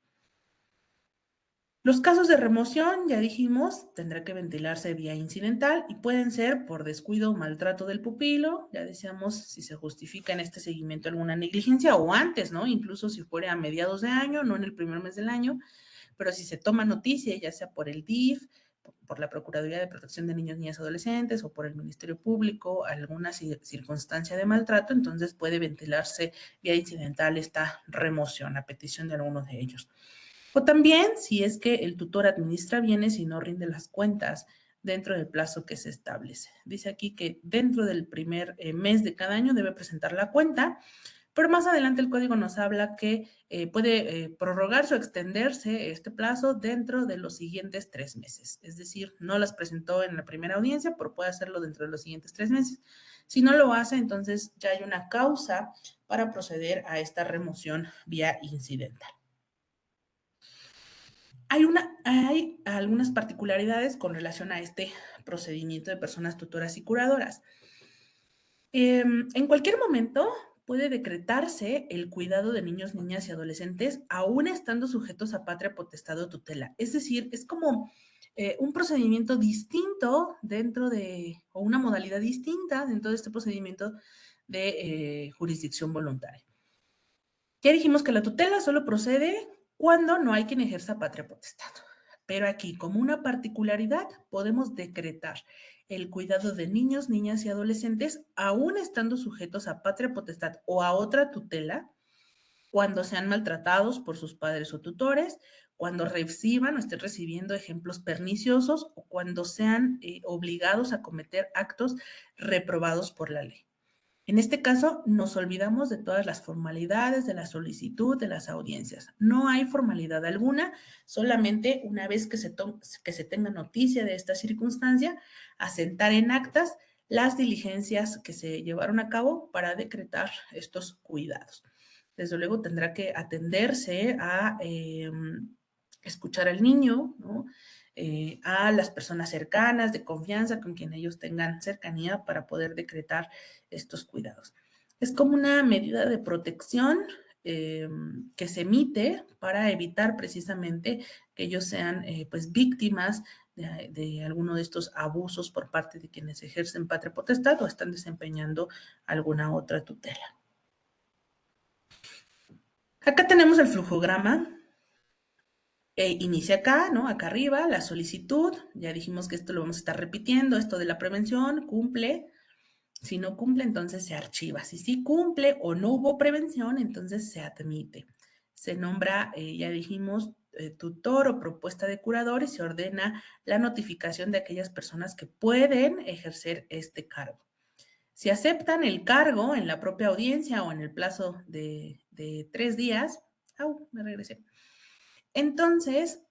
Los casos de remoción, ya dijimos, tendrá que ventilarse vía incidental y pueden ser por descuido o maltrato del pupilo, ya decíamos, si se justifica en este seguimiento alguna negligencia o antes, ¿no? Incluso si fuera a mediados de año, no en el primer mes del año, pero si se toma noticia, ya sea por el DIF, por la Procuraduría de Protección de Niños, Niñas y Adolescentes o por el Ministerio Público, alguna circunstancia de maltrato, entonces puede ventilarse vía incidental esta remoción a petición de alguno de ellos. O también si es que el tutor administra bienes y no rinde las cuentas dentro del plazo que se establece. Dice aquí que dentro del primer mes de cada año debe presentar la cuenta, pero más adelante el código nos habla que puede prorrogarse o extenderse este plazo dentro de los siguientes 3 meses. Es decir, no las presentó en la primera audiencia, pero puede hacerlo dentro de los siguientes 3 meses. Si no lo hace, entonces ya hay una causa para proceder a esta remoción vía incidental. Hay algunas particularidades con relación a este procedimiento de personas tutoras y curadoras. En cualquier momento puede decretarse el cuidado de niños, niñas y adolescentes, aún estando sujetos a patria potestad o tutela. Es decir, es como un procedimiento distinto o una modalidad distinta dentro de este procedimiento de jurisdicción voluntaria. Ya dijimos que la tutela solo procede cuando no hay quien ejerza patria potestad. Pero aquí, como una particularidad, podemos decretar el cuidado de niños, niñas y adolescentes, aún estando sujetos a patria potestad o a otra tutela, cuando sean maltratados por sus padres o tutores, cuando reciban o estén recibiendo ejemplos perniciosos o cuando sean obligados a cometer actos reprobados por la ley. En este caso, nos olvidamos de todas las formalidades de la solicitud de las audiencias. No hay formalidad alguna, solamente una vez que se tenga noticia de esta circunstancia, asentar en actas las diligencias que se llevaron a cabo para decretar estos cuidados. Desde luego tendrá que atenderse a escuchar al niño, ¿no? A las personas cercanas, de confianza, con quien ellos tengan cercanía para poder decretar estos cuidados. Es como una medida de protección que se emite para evitar precisamente que ellos sean pues víctimas de alguno de estos abusos por parte de quienes ejercen patria potestad o están desempeñando alguna otra tutela. Acá tenemos el flujograma. Inicia acá, ¿no? Acá arriba, la solicitud. Ya dijimos que esto lo vamos a estar repitiendo. Esto de la prevención, cumple. Si no cumple, entonces se archiva. Si sí cumple o no hubo prevención, entonces se admite. Se nombra, ya dijimos, tutor o propuesta de curador y se ordena la notificación de aquellas personas que pueden ejercer este cargo. Si aceptan el cargo en la propia audiencia o en el plazo de 3 días, me regresé. Entonces,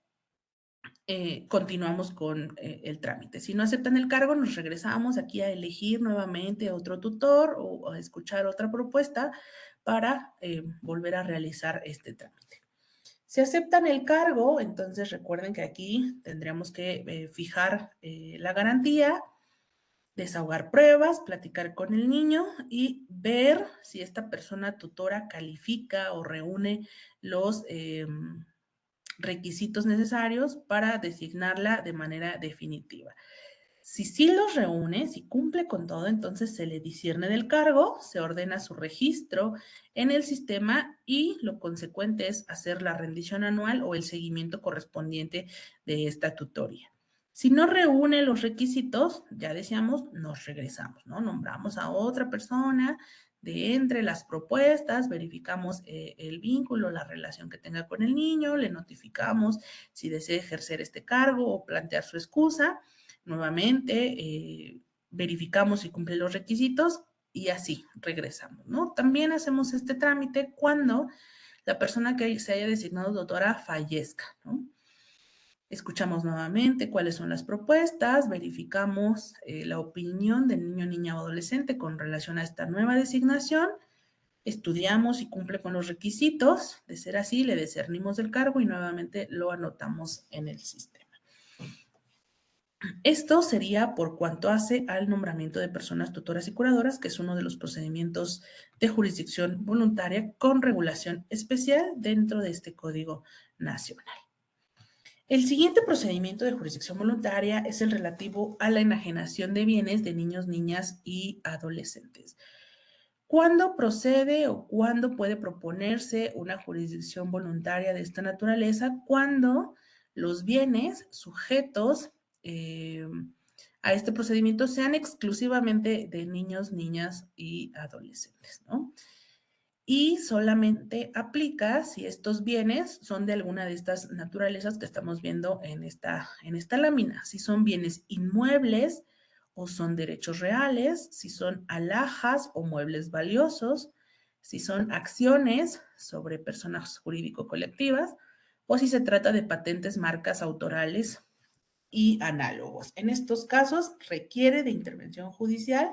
continuamos con el trámite. Si no aceptan el cargo, nos regresamos aquí a elegir nuevamente otro tutor o a escuchar otra propuesta para volver a realizar este trámite. Si aceptan el cargo, entonces recuerden que aquí tendríamos que fijar la garantía, desahogar pruebas, platicar con el niño y ver si esta persona tutora califica o reúne los requisitos necesarios para designarla de manera definitiva. Si sí los reúne, si cumple con todo, entonces se le discierne del cargo, se ordena su registro en el sistema y lo consecuente es hacer la rendición anual o el seguimiento correspondiente de esta tutoría. Si no reúne los requisitos, ya decíamos, nos regresamos, ¿no? Nombramos a otra persona de entre las propuestas, verificamos el vínculo, la relación que tenga con el niño, le notificamos si desea ejercer este cargo o plantear su excusa. Nuevamente, verificamos si cumple los requisitos y así regresamos, ¿no? También hacemos este trámite cuando la persona que se haya designado doctora fallezca, ¿no? Escuchamos nuevamente cuáles son las propuestas, verificamos la opinión del niño, niña o adolescente con relación a esta nueva designación, estudiamos si cumple con los requisitos, de ser así, le discernimos del cargo y nuevamente lo anotamos en el sistema. Esto sería por cuanto hace al nombramiento de personas tutoras y curadoras, que es uno de los procedimientos de jurisdicción voluntaria con regulación especial dentro de este Código Nacional. El siguiente procedimiento de jurisdicción voluntaria es el relativo a la enajenación de bienes de niños, niñas y adolescentes. ¿Cuándo procede o cuándo puede proponerse una jurisdicción voluntaria de esta naturaleza? Cuando los bienes sujetos a este procedimiento sean exclusivamente de niños, niñas y adolescentes, ¿no? Y solamente aplica si estos bienes son de alguna de estas naturalezas que estamos viendo en esta lámina. Si son bienes inmuebles o son derechos reales, si son alhajas o muebles valiosos, si son acciones sobre personas jurídico-colectivas o si se trata de patentes, marcas autorales y análogos. En estos casos requiere de intervención judicial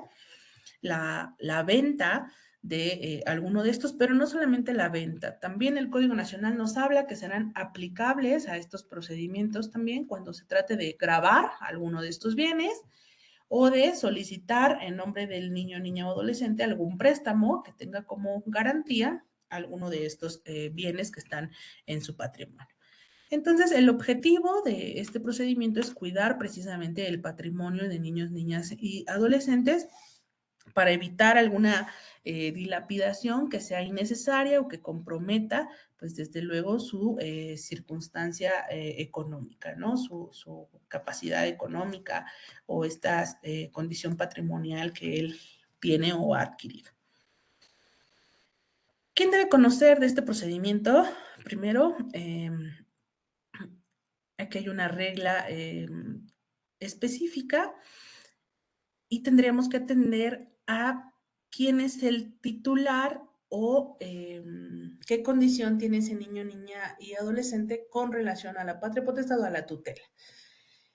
la venta de alguno de estos, pero no solamente la venta, también el Código Nacional nos habla que serán aplicables a estos procedimientos también cuando se trate de gravar alguno de estos bienes o de solicitar en nombre del niño, niña o adolescente algún préstamo que tenga como garantía alguno de estos bienes que están en su patrimonio. Entonces, el objetivo de este procedimiento es cuidar precisamente el patrimonio de niños, niñas y adolescentes para evitar alguna dilapidación que sea innecesaria o que comprometa, pues desde luego, su circunstancia económica, ¿no? Su capacidad económica o esta condición patrimonial que él tiene o ha adquirido. ¿Quién debe conocer de este procedimiento? Primero, aquí hay una regla específica y tendríamos que atender a quién es el titular o qué condición tiene ese niño, niña y adolescente con relación a la patria potestad o a la tutela.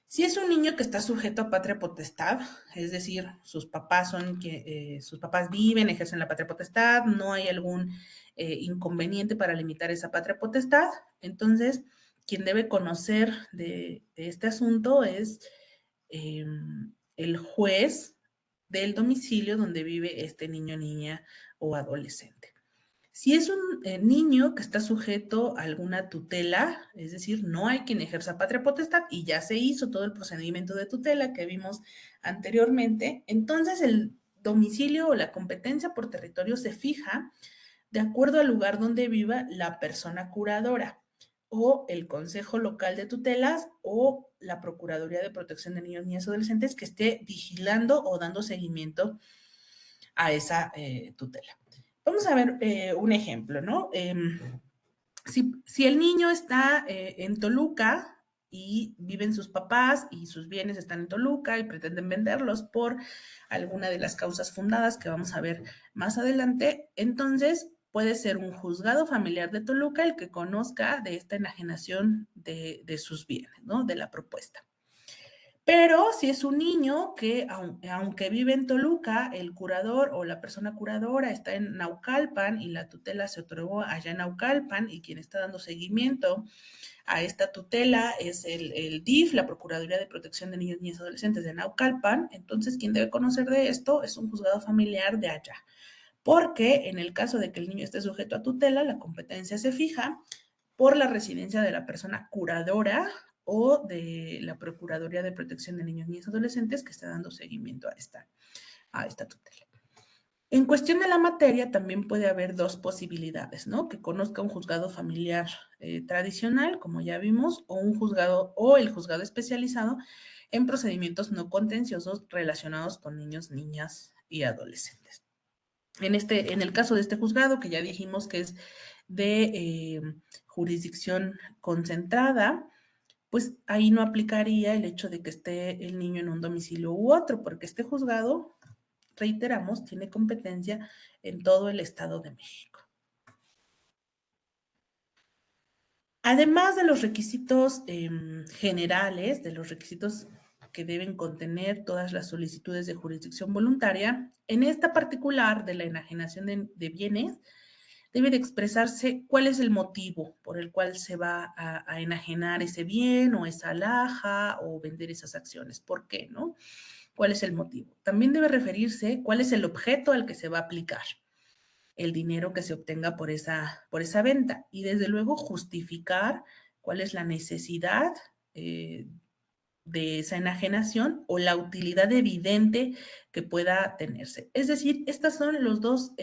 Si es un niño que está sujeto a patria potestad, es decir, sus papás viven, ejercen la patria potestad, no hay algún inconveniente para limitar esa patria potestad, entonces quien debe conocer de este asunto es el juez del domicilio donde vive este niño, niña o adolescente. Si es un niño que está sujeto a alguna tutela, es decir, no hay quien ejerza patria potestad y ya se hizo todo el procedimiento de tutela que vimos anteriormente, entonces el domicilio o la competencia por territorio se fija de acuerdo al lugar donde viva la persona curadora o el Consejo Local de Tutelas o la Procuraduría de Protección de Niños, Niñas y Adolescentes que esté vigilando o dando seguimiento a esa tutela. Vamos a ver un ejemplo, ¿no? Si el niño está en Toluca y viven sus papás y sus bienes están en Toluca y pretenden venderlos por alguna de las causas fundadas que vamos a ver más adelante, entonces puede ser un juzgado familiar de Toluca el que conozca de esta enajenación de sus bienes, ¿no? De la propuesta. Pero si es un niño que, aunque vive en Toluca, el curador o la persona curadora está en Naucalpan y la tutela se otorgó allá en Naucalpan y quien está dando seguimiento a esta tutela es el DIF, la Procuraduría de Protección de Niños, Niñas y Adolescentes de Naucalpan, entonces quien debe conocer de esto es un juzgado familiar de allá. Porque en el caso de que el niño esté sujeto a tutela, la competencia se fija por la residencia de la persona curadora o de la Procuraduría de Protección de Niños, Niñas y Adolescentes que está dando seguimiento a esta tutela. En cuestión de la materia, también puede haber dos posibilidades, ¿no? Que conozca un juzgado familiar tradicional, como ya vimos, o un juzgado o el juzgado especializado en procedimientos no contenciosos relacionados con niños, niñas y adolescentes. En el caso de este juzgado, que ya dijimos que es de jurisdicción concentrada, pues ahí no aplicaría el hecho de que esté el niño en un domicilio u otro, porque este juzgado, reiteramos, tiene competencia en todo el Estado de México. Además de los requisitos generales, de los requisitos que deben contener todas las solicitudes de jurisdicción voluntaria, en esta particular de la enajenación de bienes, debe de expresarse cuál es el motivo por el cual se va a enajenar ese bien o esa alhaja o vender esas acciones. ¿Por qué, no? ¿Cuál es el motivo? También debe referirse cuál es el objeto al que se va a aplicar el dinero que se obtenga por esa venta y desde luego justificar cuál es la necesidad de esa enajenación o la utilidad evidente que pueda tenerse. Es decir, estos son los dos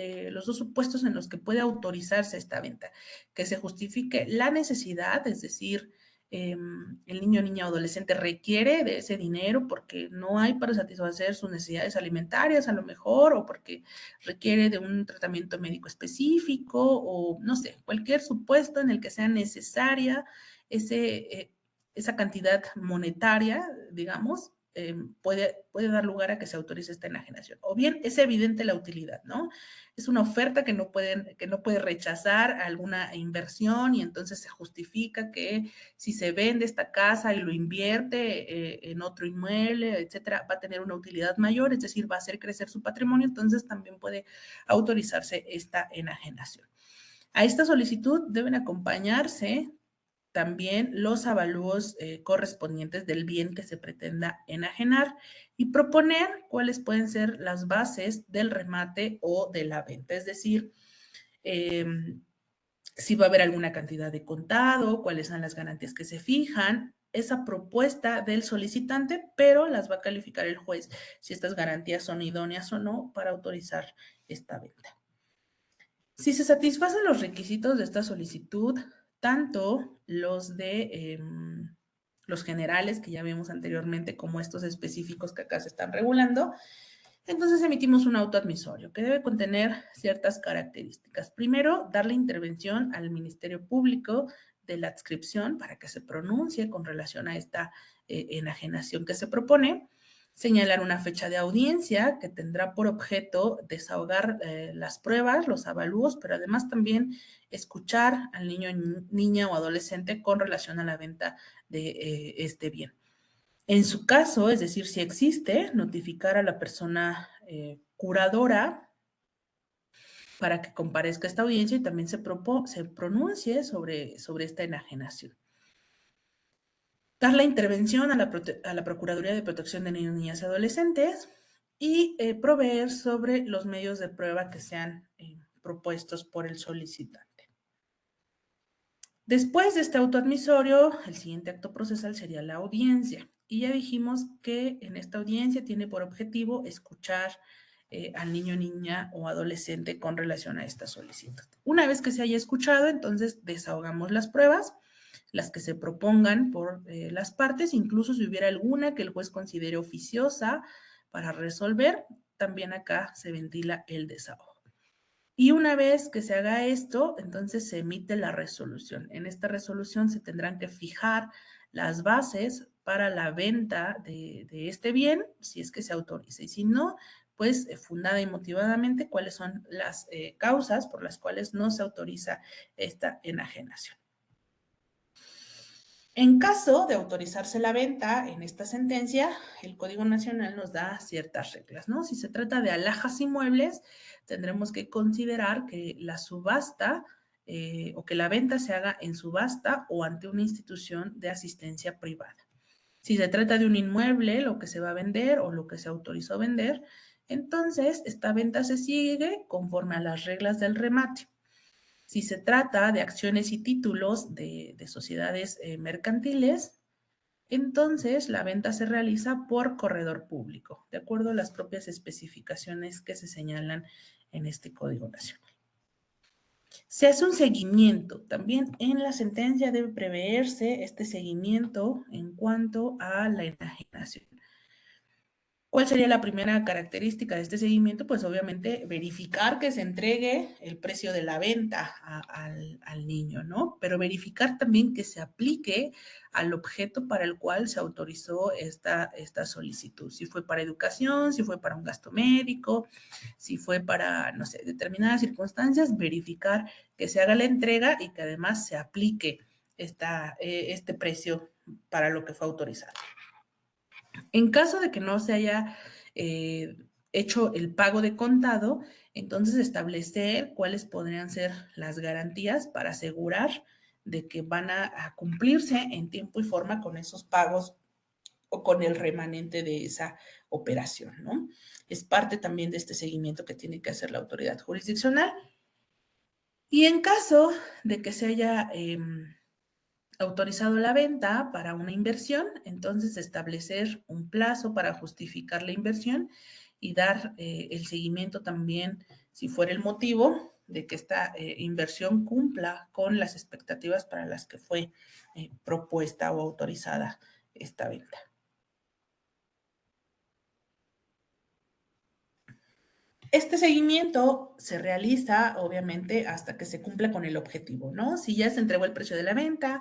supuestos en los que puede autorizarse esta venta, que se justifique la necesidad, es decir, el niño, niña o adolescente requiere de ese dinero porque no hay para satisfacer sus necesidades alimentarias a lo mejor, o porque requiere de un tratamiento médico específico, o no sé, cualquier supuesto en el que sea necesaria ese, esa cantidad monetaria, digamos, puede dar lugar a que se autorice esta enajenación. O bien es evidente la utilidad, ¿no? Es una oferta que no puede rechazar alguna inversión y entonces se justifica que si se vende esta casa y lo invierte en otro inmueble, etcétera, va a tener una utilidad mayor, es decir, va a hacer crecer su patrimonio, entonces también puede autorizarse esta enajenación. A esta solicitud deben acompañarse también los avalúos correspondientes del bien que se pretenda enajenar y proponer cuáles pueden ser las bases del remate o de la venta, es decir, eh, si va a haber alguna cantidad de contado, cuáles son las garantías que se fijan, esa propuesta del solicitante, pero las va a calificar el juez si estas garantías son idóneas o no para autorizar esta venta. Si se satisfacen los requisitos de esta solicitud, tanto los de los generales que ya vimos anteriormente como estos específicos que acá se están regulando, entonces emitimos un auto admisorio que debe contener ciertas características. Primero, darle intervención al Ministerio Público de la adscripción para que se pronuncie con relación a esta enajenación que se propone. Señalar una fecha de audiencia que tendrá por objeto desahogar las pruebas, los avalúos, pero además también escuchar al niño, niña o adolescente con relación a la venta de este bien. En su caso, es decir, si existe, notificar a la persona curadora para que comparezca a esta audiencia y también se pronuncie sobre esta enajenación. Dar la intervención a la Procuraduría de Protección de Niños, Niñas y Adolescentes y proveer sobre los medios de prueba que sean propuestos por el solicitante. Después de este auto admisorio, el siguiente acto procesal sería la audiencia. Y ya dijimos que en esta audiencia tiene por objetivo escuchar al niño, niña o adolescente con relación a esta solicitud. Una vez que se haya escuchado, entonces desahogamos las pruebas, las que se propongan por las partes, incluso si hubiera alguna que el juez considere oficiosa para resolver, también acá se ventila el desahogo. Y una vez que se haga esto, entonces se emite la resolución. En esta resolución se tendrán que fijar las bases para la venta de este bien, si es que se autoriza. Y si no, pues fundada y motivadamente cuáles son las causas por las cuales no se autoriza esta enajenación. En caso de autorizarse la venta en esta sentencia, el Código Nacional nos da ciertas reglas, ¿no? Si se trata de alhajas inmuebles, tendremos que considerar que la subasta o que la venta se haga en subasta o ante una institución de asistencia privada. Si se trata de un inmueble, lo que se va a vender o lo que se autorizó vender, entonces esta venta se sigue conforme a las reglas del remate. Si se trata de acciones y títulos de sociedades mercantiles, entonces la venta se realiza por corredor público, de acuerdo a las propias especificaciones que se señalan en este Código Nacional. Se hace un seguimiento. También en la sentencia debe preverse este seguimiento en cuanto a la enajenación. ¿Cuál sería la primera característica de este seguimiento? Pues obviamente verificar que se entregue el precio de la venta al niño, ¿no? Pero verificar también que se aplique al objeto para el cual se autorizó esta solicitud. Si fue para educación, si fue para un gasto médico, si fue para, no sé, determinadas circunstancias, verificar que se haga la entrega y que además se aplique este precio para lo que fue autorizado. En caso de que no se haya hecho el pago de contado, entonces establecer cuáles podrían ser las garantías para asegurar de que van a cumplirse en tiempo y forma con esos pagos o con el remanente de esa operación, ¿no? Es parte también de este seguimiento que tiene que hacer la autoridad jurisdiccional. Y en caso de que se haya autorizado la venta para una inversión, entonces establecer un plazo para justificar la inversión y dar el seguimiento también, si fuera el motivo, de que esta inversión cumpla con las expectativas para las que fue propuesta o autorizada esta venta. Este seguimiento se realiza, obviamente, hasta que se cumpla con el objetivo, ¿no? Si ya se entregó el precio de la venta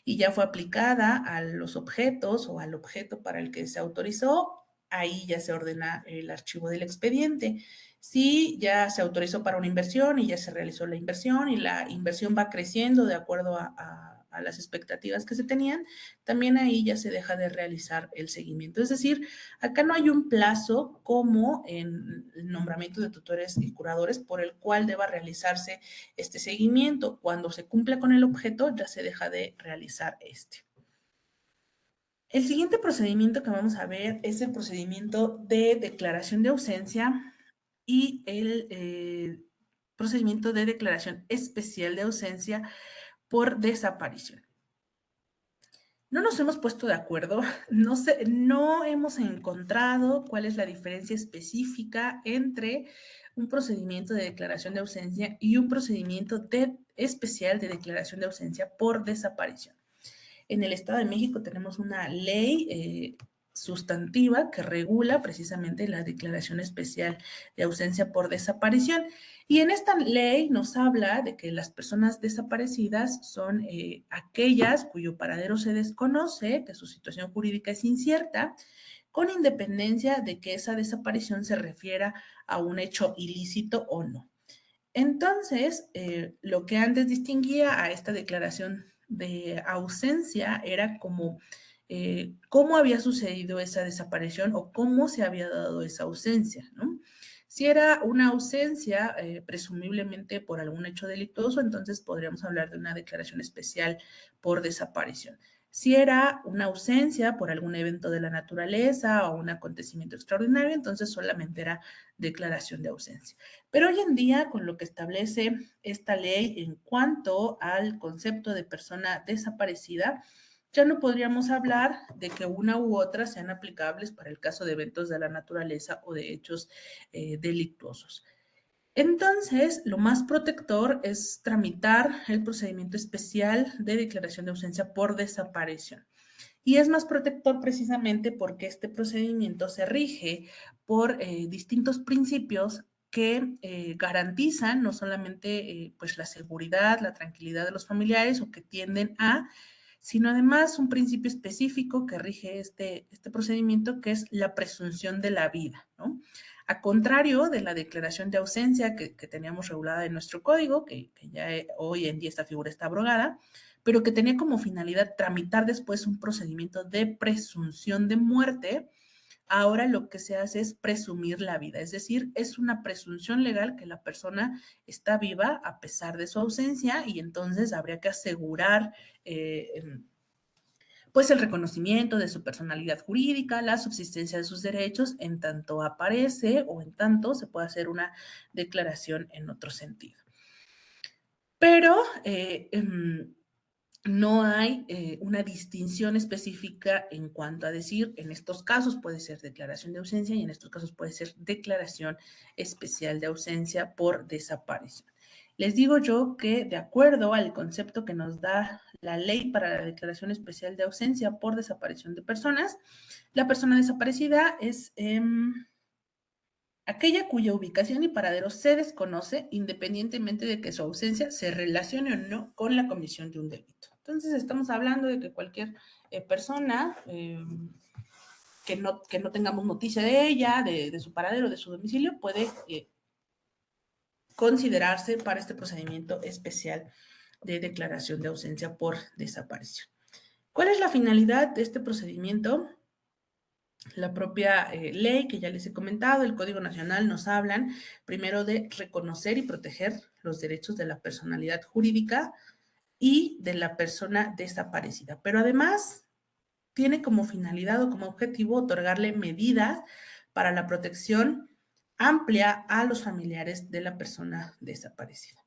y ya fue aplicada a los objetos o al objeto para el que se autorizó, ahí ya se ordena el archivo del expediente. Si ya se autorizó para una inversión y ya se realizó la inversión y la inversión va creciendo de acuerdo a las expectativas que se tenían, también ahí ya se deja de realizar el seguimiento. Es decir, acá no hay un plazo como en el nombramiento de tutores y curadores por el cual deba realizarse este seguimiento. Cuando se cumple con el objeto, ya se deja de realizar este. El siguiente procedimiento que vamos a ver es el procedimiento de declaración de ausencia y el procedimiento de declaración especial de ausencia por desaparición. No nos hemos puesto de acuerdo, no hemos encontrado cuál es la diferencia específica entre un procedimiento de declaración de ausencia y un procedimiento especial de declaración de ausencia por desaparición. En el Estado de México tenemos una ley sustantiva que regula precisamente la declaración especial de ausencia por desaparición. Y en esta ley nos habla de que las personas desaparecidas son aquellas cuyo paradero se desconoce, que su situación jurídica es incierta, con independencia de que esa desaparición se refiera a un hecho ilícito o no. Entonces, lo que antes distinguía a esta declaración de ausencia era como cómo había sucedido esa desaparición o cómo se había dado esa ausencia, ¿no? Si era una ausencia, presumiblemente por algún hecho delictuoso, entonces podríamos hablar de una declaración especial por desaparición. Si era una ausencia por algún evento de la naturaleza o un acontecimiento extraordinario, entonces solamente era declaración de ausencia. Pero hoy en día, con lo que establece esta ley en cuanto al concepto de persona desaparecida, ya no podríamos hablar de que una u otra sean aplicables para el caso de eventos de la naturaleza o de hechos delictuosos. Entonces, lo más protector es tramitar el procedimiento especial de declaración de ausencia por desaparición. Y es más protector precisamente porque este procedimiento se rige por distintos principios que garantizan no solamente pues la seguridad, la tranquilidad de los familiares o que tienden a sino además un principio específico que rige este procedimiento, que es la presunción de la vida, ¿no? A contrario de la declaración de ausencia que teníamos regulada en nuestro código, que ya hoy en día esta figura está abrogada, pero que tenía como finalidad tramitar después un procedimiento de presunción de muerte. Ahora lo que se hace es presumir la vida, es decir, es una presunción legal que la persona está viva a pesar de su ausencia, y entonces habría que asegurar pues el reconocimiento de su personalidad jurídica, la subsistencia de sus derechos, en tanto aparece o en tanto se puede hacer una declaración en otro sentido. Pero no hay una distinción específica en cuanto a decir, en estos casos puede ser declaración de ausencia y en estos casos puede ser declaración especial de ausencia por desaparición. Les digo yo que, de acuerdo al concepto que nos da la ley para la declaración especial de ausencia por desaparición de personas, la persona desaparecida es aquella cuya ubicación y paradero se desconoce, independientemente de que su ausencia se relacione o no con la comisión de un delito. Entonces, estamos hablando de que cualquier persona que no tengamos noticia de ella, de su paradero, de su domicilio, puede considerarse para este procedimiento especial de declaración de ausencia por desaparición. ¿Cuál es la finalidad de este procedimiento? La propia ley que ya les he comentado, el Código Nacional, nos hablan primero de reconocer y proteger los derechos de la personalidad jurídica y de la persona desaparecida, pero además tiene como finalidad o como objetivo otorgarle medidas para la protección amplia a los familiares de la persona desaparecida.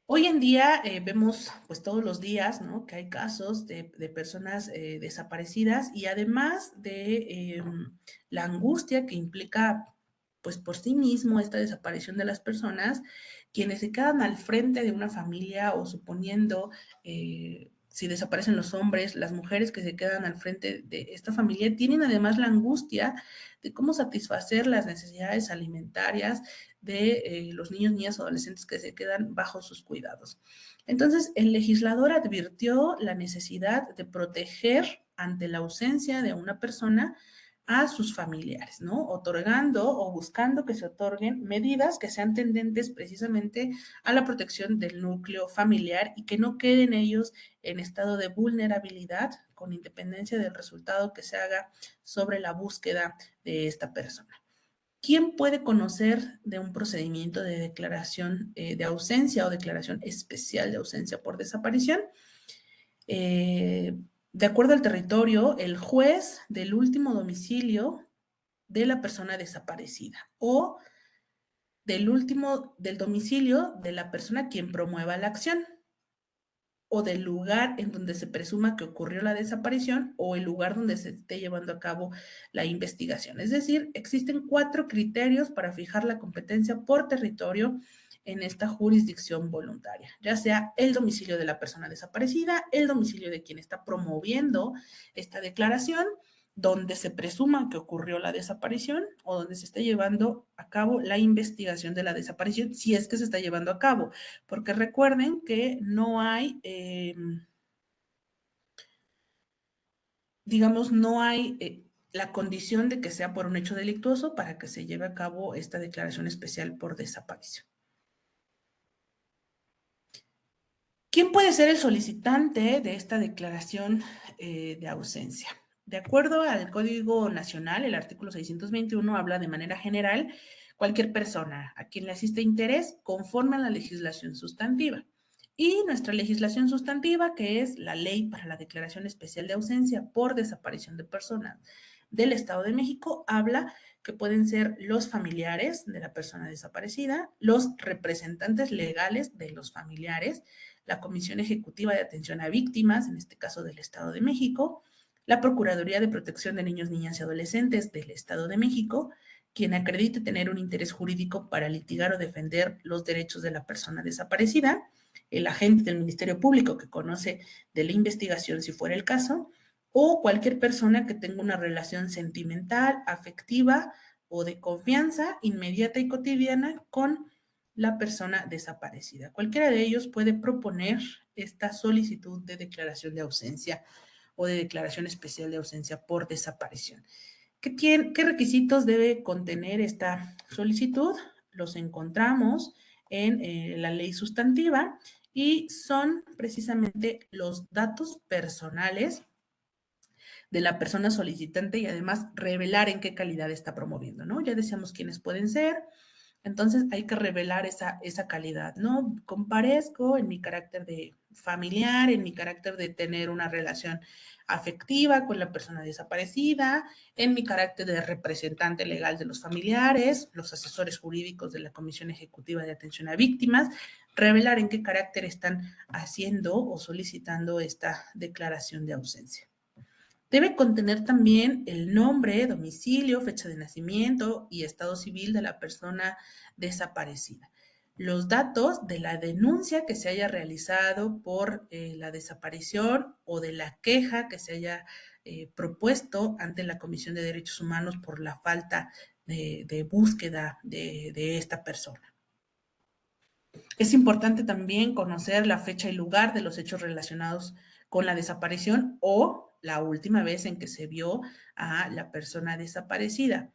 Hoy en día vemos pues todos los días, ¿no?, que hay casos de personas desaparecidas, y además de la angustia que implica pues por sí mismo esta desaparición de las personas, quienes se quedan al frente de una familia, o suponiendo si desaparecen los hombres, las mujeres que se quedan al frente de esta familia tienen además la angustia de cómo satisfacer las necesidades alimentarias de los niños, niñas, adolescentes que se quedan bajo sus cuidados. Entonces, el legislador advirtió la necesidad de proteger ante la ausencia de una persona a sus familiares, ¿no? Otorgando o buscando que se otorguen medidas que sean tendentes precisamente a la protección del núcleo familiar y que no queden ellos en estado de vulnerabilidad, con independencia del resultado que se haga sobre la búsqueda de esta persona. ¿Quién puede conocer de un procedimiento de declaración de ausencia o declaración especial de ausencia por desaparición? De acuerdo al territorio, el juez del último domicilio de la persona desaparecida, o del domicilio de la persona quien promueva la acción, o del lugar en donde se presuma que ocurrió la desaparición, o el lugar donde se esté llevando a cabo la investigación. Es decir, existen 4 criterios para fijar la competencia por territorio en esta jurisdicción voluntaria, ya sea el domicilio de la persona desaparecida, el domicilio de quien está promoviendo esta declaración, donde se presuma que ocurrió la desaparición, o donde se está llevando a cabo la investigación de la desaparición, si es que se está llevando a cabo, porque recuerden que no hay, digamos, no hay la condición de que sea por un hecho delictuoso para que se lleve a cabo esta declaración especial por desaparición. ¿Quién puede ser el solicitante de esta declaración de ausencia? De acuerdo al Código Nacional, el artículo 621 habla de manera general cualquier persona a quien le asiste interés conforme a la legislación sustantiva. Y nuestra legislación sustantiva, que es la Ley para la Declaración Especial de Ausencia por Desaparición de Personas del Estado de México, habla que pueden ser los familiares de la persona desaparecida, los representantes legales de los familiares, la Comisión Ejecutiva de Atención a Víctimas, en este caso del Estado de México, la Procuraduría de Protección de Niños, Niñas y Adolescentes del Estado de México, quien acredite tener un interés jurídico para litigar o defender los derechos de la persona desaparecida, el agente del Ministerio Público que conoce de la investigación si fuera el caso, o cualquier persona que tenga una relación sentimental, afectiva o de confianza inmediata y cotidiana con la persona desaparecida. Cualquiera de ellos puede proponer esta solicitud de declaración de ausencia o de declaración especial de ausencia por desaparición. ¿Qué requisitos debe contener esta solicitud? Los encontramos en la ley sustantiva y son precisamente los datos personales de la persona solicitante y además revelar en qué calidad está promoviendo, ¿no? Ya decíamos quiénes pueden ser, entonces hay que revelar esa calidad, ¿no? Comparezco en mi carácter de familiar, en mi carácter de tener una relación afectiva con la persona desaparecida, en mi carácter de representante legal de los familiares, los asesores jurídicos de la Comisión Ejecutiva de Atención a Víctimas, revelar en qué carácter están haciendo o solicitando esta declaración de ausencia. Debe contener también el nombre, domicilio, fecha de nacimiento y estado civil de la persona desaparecida. Los datos de la denuncia que se haya realizado por la desaparición o de la queja que se haya propuesto ante la Comisión de Derechos Humanos por la falta de búsqueda de esta persona. Es importante también conocer la fecha y lugar de los hechos relacionados con la desaparición o la última vez en que se vio a la persona desaparecida.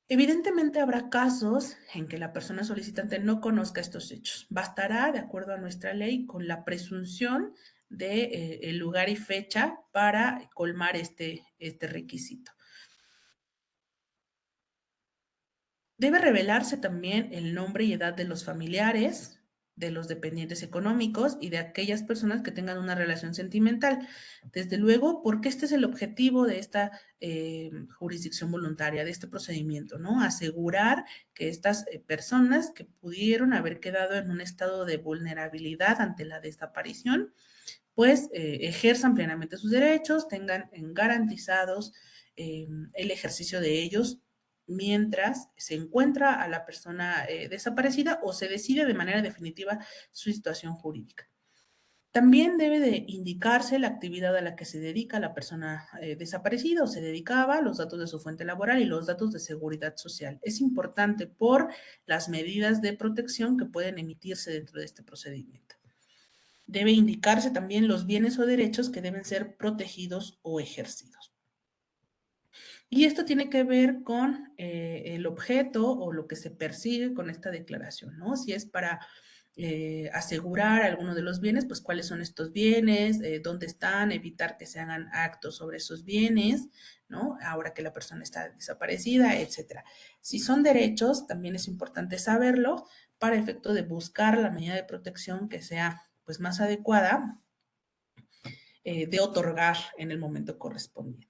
Evidentemente habrá casos en que la persona solicitante no conozca estos hechos. Bastará, de acuerdo a nuestra ley, con la presunción de el lugar y fecha para colmar este requisito. Debe revelarse también el nombre y edad de los familiares, de los dependientes económicos y de aquellas personas que tengan una relación sentimental. Desde luego, porque este es el objetivo de esta jurisdicción voluntaria, de este procedimiento, ¿no? Asegurar que estas personas que pudieron haber quedado en un estado de vulnerabilidad ante la desaparición, pues ejerzan plenamente sus derechos, tengan garantizados el ejercicio de ellos mientras se encuentra a la persona desaparecida o se decide de manera definitiva su situación jurídica. También debe de indicarse la actividad a la que se dedica la persona desaparecida o se dedicaba, los datos de su fuente laboral y los datos de seguridad social. Es importante por las medidas de protección que pueden emitirse dentro de este procedimiento. Debe indicarse también los bienes o derechos que deben ser protegidos o ejercidos. Y esto tiene que ver con el objeto o lo que se persigue con esta declaración, ¿no? Si es para asegurar alguno de los bienes, pues cuáles son estos bienes, dónde están, evitar que se hagan actos sobre esos bienes, ¿no? Ahora que la persona está desaparecida, etcétera. Si son derechos, también es importante saberlo para efecto de buscar la medida de protección que sea pues más adecuada de otorgar en el momento correspondiente.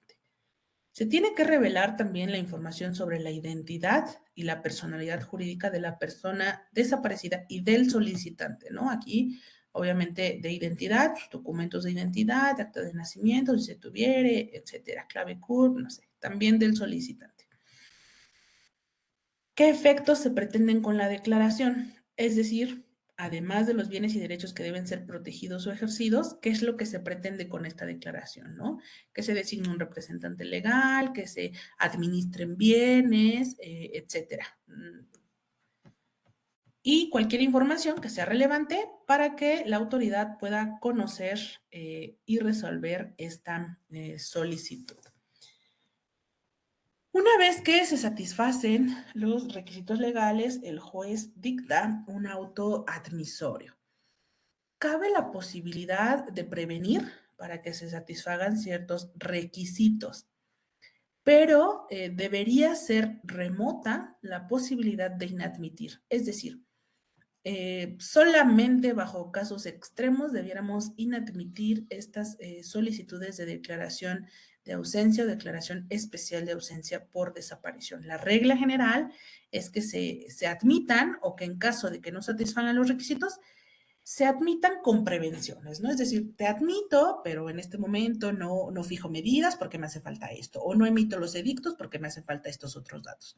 Se tiene que revelar también la información sobre la identidad y la personalidad jurídica de la persona desaparecida y del solicitante, ¿no? Aquí, obviamente, de identidad, documentos de identidad, acta de nacimiento, si se tuviere, etcétera, clave CURP, no sé, también del solicitante. ¿Qué efectos se pretenden con la declaración? Es decir, además de los bienes y derechos que deben ser protegidos o ejercidos, ¿qué es lo que se pretende con esta declaración, no? Que se designe un representante legal, que se administren bienes, etcétera. Y cualquier información que sea relevante para que la autoridad pueda conocer y resolver esta solicitud. Una vez que se satisfacen los requisitos legales, el juez dicta un auto admisorio. Cabe la posibilidad de prevenir para que se satisfagan ciertos requisitos, pero debería ser remota la posibilidad de inadmitir. Es decir, solamente bajo casos extremos debiéramos inadmitir estas solicitudes de declaración de ausencia o declaración especial de ausencia por desaparición. La regla general es que se admitan o que en caso de que no satisfagan los requisitos, se admitan con prevenciones, ¿no? Es decir, te admito, pero en este momento no fijo medidas porque me hace falta esto, o no emito los edictos porque me hacen falta estos otros datos.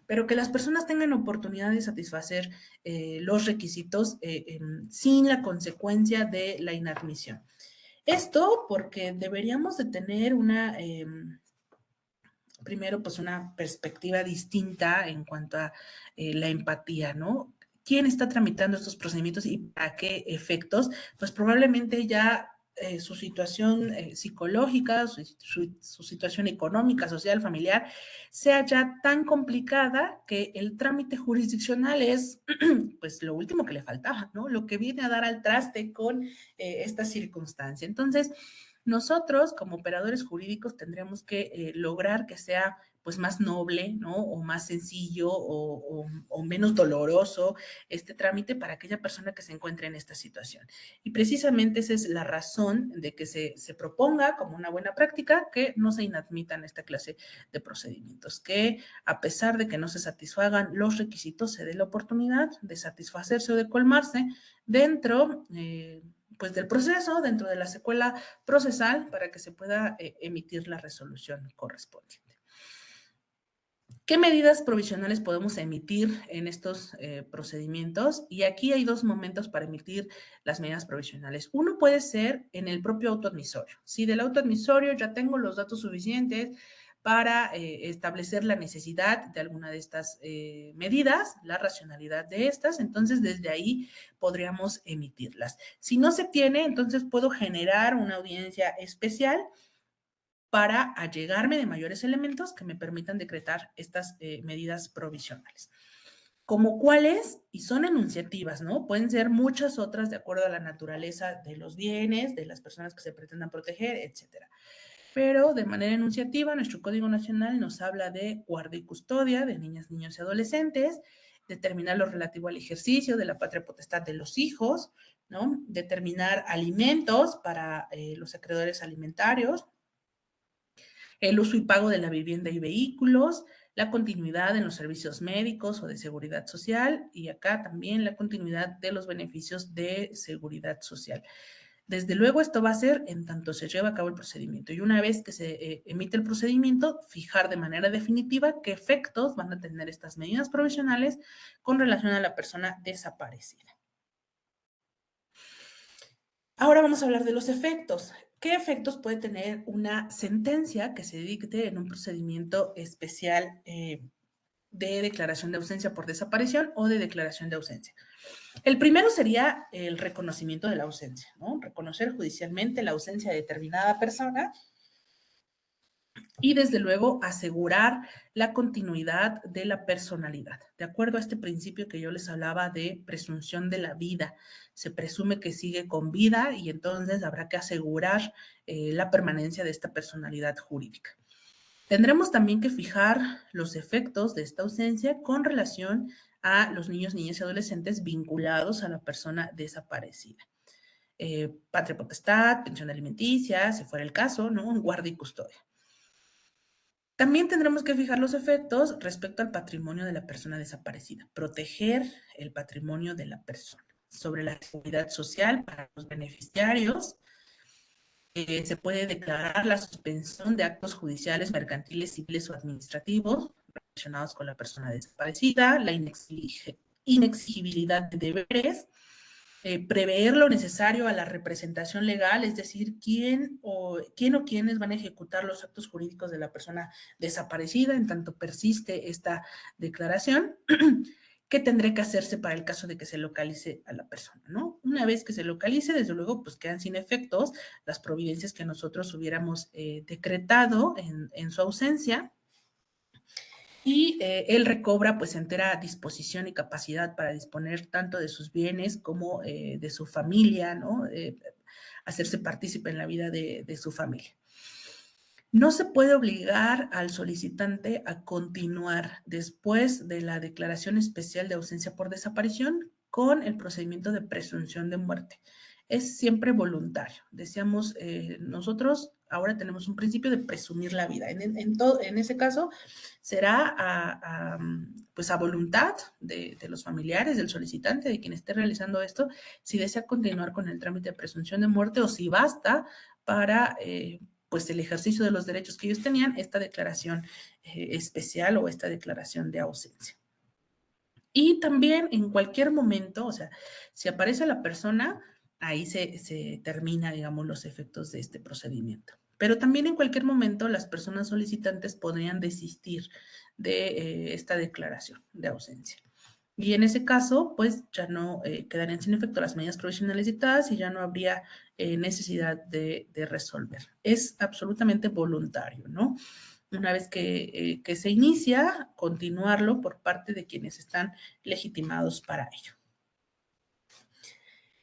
Pero que las personas tengan oportunidad de satisfacer los requisitos sin la consecuencia de la inadmisión. Esto porque deberíamos de tener primero, pues una perspectiva distinta en cuanto a la empatía, ¿no? quién está tramitando estos procedimientos y para qué efectos, pues probablemente ya su situación psicológica, su situación económica, social, familiar, sea ya tan complicada que el trámite jurisdiccional es pues lo último que le faltaba, ¿no? Lo que viene a dar al traste con esta circunstancia. Entonces, nosotros como operadores jurídicos tendríamos que lograr que sea pues más noble, ¿no? O más sencillo o menos doloroso este trámite para aquella persona que se encuentre en esta situación. Y precisamente esa es la razón de que se proponga como una buena práctica que no se inadmitan esta clase de procedimientos, que a pesar de que no se satisfagan los requisitos, se dé la oportunidad de satisfacerse o de colmarse dentro pues del proceso, dentro de la secuela procesal, para que se pueda emitir la resolución correspondiente. ¿Qué medidas provisionales podemos emitir en estos procedimientos? Y aquí hay dos momentos para emitir las medidas provisionales. Uno puede ser en el propio autoadmisorio. Si del autoadmisorio ya tengo los datos suficientes para establecer la necesidad de alguna de estas medidas, la racionalidad de estas, entonces desde ahí podríamos emitirlas. Si no se tiene, entonces puedo generar una audiencia especial para allegarme de mayores elementos que me permitan decretar estas medidas provisionales. Como cuáles, y son enunciativas, ¿no? Pueden ser muchas otras de acuerdo a la naturaleza de los bienes, de las personas que se pretendan proteger, etcétera. Pero de manera enunciativa, nuestro Código Nacional nos habla de guarda y custodia de niñas, niños y adolescentes, determinar lo relativo al ejercicio de la patria potestad de los hijos, ¿no? Determinar alimentos para los acreedores alimentarios, el uso y pago de la vivienda y vehículos, la continuidad en los servicios médicos o de seguridad social y acá también la continuidad de los beneficios de seguridad social. Desde luego esto va a ser en tanto se lleva a cabo el procedimiento y una vez que se emite el procedimiento, fijar de manera definitiva qué efectos van a tener estas medidas provisionales con relación a la persona desaparecida. Ahora vamos a hablar de los efectos. ¿Qué efectos puede tener una sentencia que se dicte en un procedimiento especial de declaración de ausencia por desaparición o de declaración de ausencia? El primero sería el reconocimiento de la ausencia, ¿no? Reconocer judicialmente la ausencia de determinada persona y desde luego asegurar la continuidad de la personalidad. De acuerdo a este principio que yo les hablaba de presunción de la vida, se presume que sigue con vida y entonces habrá que asegurar la permanencia de esta personalidad jurídica. Tendremos también que fijar los efectos de esta ausencia con relación a los niños, niñas y adolescentes vinculados a la persona desaparecida. Patria potestad, pensión alimenticia, si fuera el caso, ¿no? Guarda y custodia. También tendremos que fijar los efectos respecto al patrimonio de la persona desaparecida, proteger el patrimonio de la persona. Sobre la seguridad social para los beneficiarios, se puede declarar la suspensión de actos judiciales, mercantiles, civiles o administrativos relacionados con la persona desaparecida, la inexigibilidad de deberes, prever lo necesario a la representación legal, es decir, quién o quiénes van a ejecutar los actos jurídicos de la persona desaparecida en tanto persiste esta declaración, qué tendrá que hacerse para el caso de que se localice a la persona, ¿no? Una vez que se localice, desde luego, pues quedan sin efectos las providencias que nosotros hubiéramos decretado en su ausencia, y él recobra pues entera disposición y capacidad para disponer tanto de sus bienes como de su familia, ¿no? Hacerse partícipe en la vida de su familia. No se puede obligar al solicitante a continuar después de la declaración especial de ausencia por desaparición con el procedimiento de presunción de muerte. Es siempre voluntario. Decíamos, nosotros ahora tenemos un principio de presumir la vida. En ese caso, será pues a voluntad de los familiares, del solicitante, de quien esté realizando esto, si desea continuar con el trámite de presunción de muerte o si basta para pues el ejercicio de los derechos que ellos tenían, esta declaración especial o esta declaración de ausencia. Y también en cualquier momento, o sea, si aparece la persona, ahí se termina, digamos, los efectos de este procedimiento. Pero también en cualquier momento las personas solicitantes podrían desistir de esta declaración de ausencia. Y en ese caso, pues ya no quedarían sin efecto las medidas provisionales dictadas y ya no habría necesidad de resolver. Es absolutamente voluntario, ¿no? Una vez que se inicia, continuarlo por parte de quienes están legitimados para ello.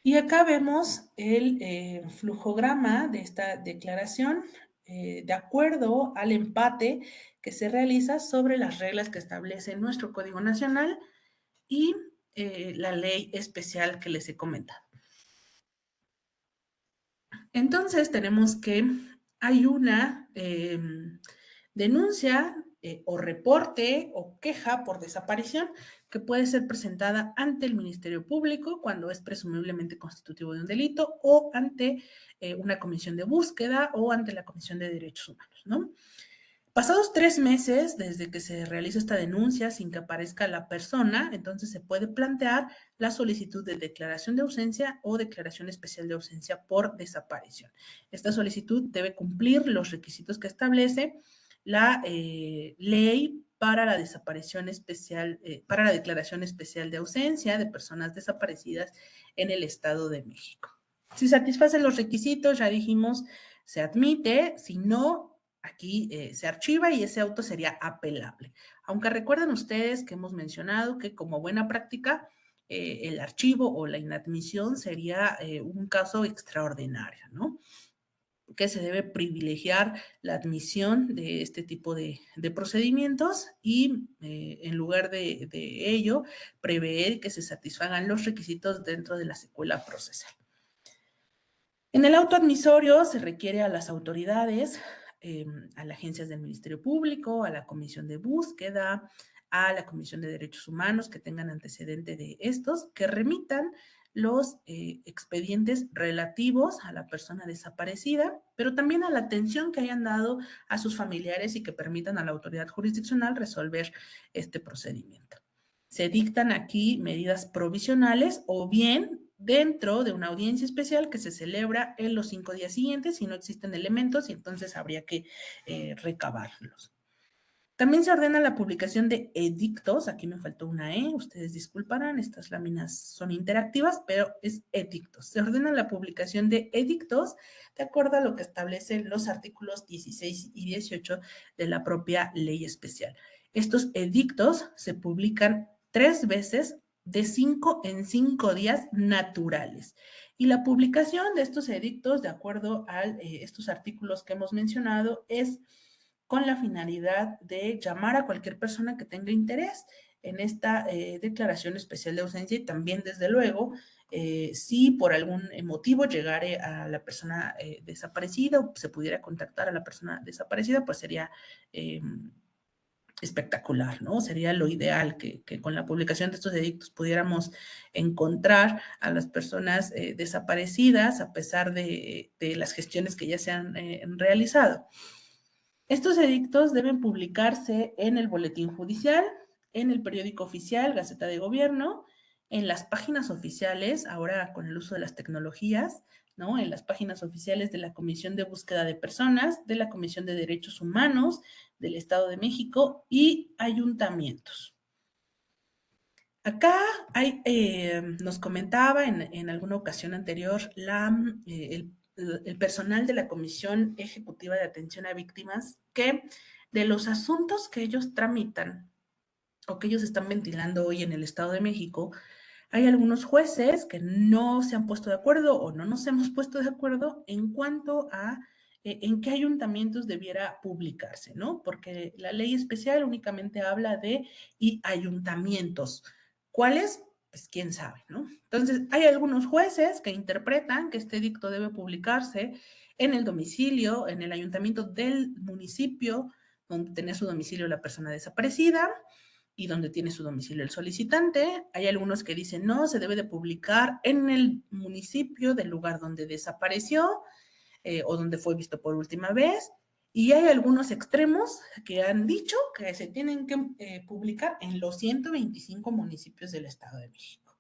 Y acá vemos el flujograma de esta declaración de acuerdo al empate que se realiza sobre las reglas que establece nuestro Código Nacional y la ley especial que les he comentado. Entonces tenemos que hay una denuncia o reporte o queja por desaparición que puede ser presentada ante el Ministerio Público cuando es presumiblemente constitutivo de un delito o ante una comisión de búsqueda o ante la Comisión de Derechos Humanos, ¿no? Pasados 3 meses desde que se realiza esta denuncia sin que aparezca la persona, entonces se puede plantear la solicitud de declaración de ausencia o declaración especial de ausencia por desaparición. Esta solicitud debe cumplir los requisitos que establece la ley para la desaparición especial, para la declaración especial de ausencia de personas desaparecidas en el Estado de México. Si satisfacen los requisitos, ya dijimos, se admite, si no, aquí se archiva y ese auto sería apelable. Aunque recuerden ustedes que hemos mencionado que como buena práctica, el archivo o la inadmisión sería un caso extraordinario, ¿no? Que se debe privilegiar la admisión de este tipo de procedimientos y en lugar de ello, prever que se satisfagan los requisitos dentro de la secuela procesal. En el auto admisorio se requiere a las autoridades, a las agencias del Ministerio Público, a la Comisión de Búsqueda, a la Comisión de Derechos Humanos que tengan antecedente de estos, que remitan los expedientes relativos a la persona desaparecida, pero también a la atención que hayan dado a sus familiares y que permitan a la autoridad jurisdiccional resolver este procedimiento. Se dictan aquí medidas provisionales o bien dentro de una audiencia especial que se celebra en los 5 días siguientes si no existen elementos y entonces habría que recabarlos. También se ordena la publicación de edictos, aquí me faltó una E, ustedes disculparán, estas láminas son interactivas, pero es edictos. Se ordena la publicación de edictos de acuerdo a lo que establecen los artículos 16 y 18 de la propia ley especial. Estos edictos se publican 3 veces de 5 en 5 días naturales. Y la publicación de estos edictos, de acuerdo a estos artículos que hemos mencionado, es con la finalidad de llamar a cualquier persona que tenga interés en esta declaración especial de ausencia y también, desde luego, si por algún motivo llegare a la persona desaparecida o se pudiera contactar a la persona desaparecida, pues sería espectacular, ¿no? Sería lo ideal que con la publicación de estos edictos pudiéramos encontrar a las personas desaparecidas a pesar de las gestiones que ya se han realizado. Estos edictos deben publicarse en el Boletín Judicial, en el periódico oficial, Gaceta de Gobierno, en las páginas oficiales, ahora con el uso de las tecnologías, ¿no? En las páginas oficiales de la Comisión de Búsqueda de Personas, de la Comisión de Derechos Humanos del Estado de México y ayuntamientos. Acá nos comentaba en alguna ocasión anterior el personal de la Comisión Ejecutiva de Atención a Víctimas que de los asuntos que ellos tramitan o que ellos están ventilando hoy en el Estado de México, hay algunos jueces que no se han puesto de acuerdo o no nos hemos puesto de acuerdo en cuanto a en qué ayuntamientos debiera publicarse, ¿no? Porque la ley especial únicamente habla de y ayuntamientos. ¿Cuáles? Pues quién sabe, ¿no? Entonces, hay algunos jueces que interpretan que este edicto debe publicarse en el domicilio, en el ayuntamiento del municipio donde tenía su domicilio la persona desaparecida y donde tiene su domicilio el solicitante. Hay algunos que dicen, no, se debe de publicar en el municipio del lugar donde desapareció o donde fue visto por última vez. Y hay algunos extremos que han dicho que se tienen que publicar en los 125 municipios del Estado de México,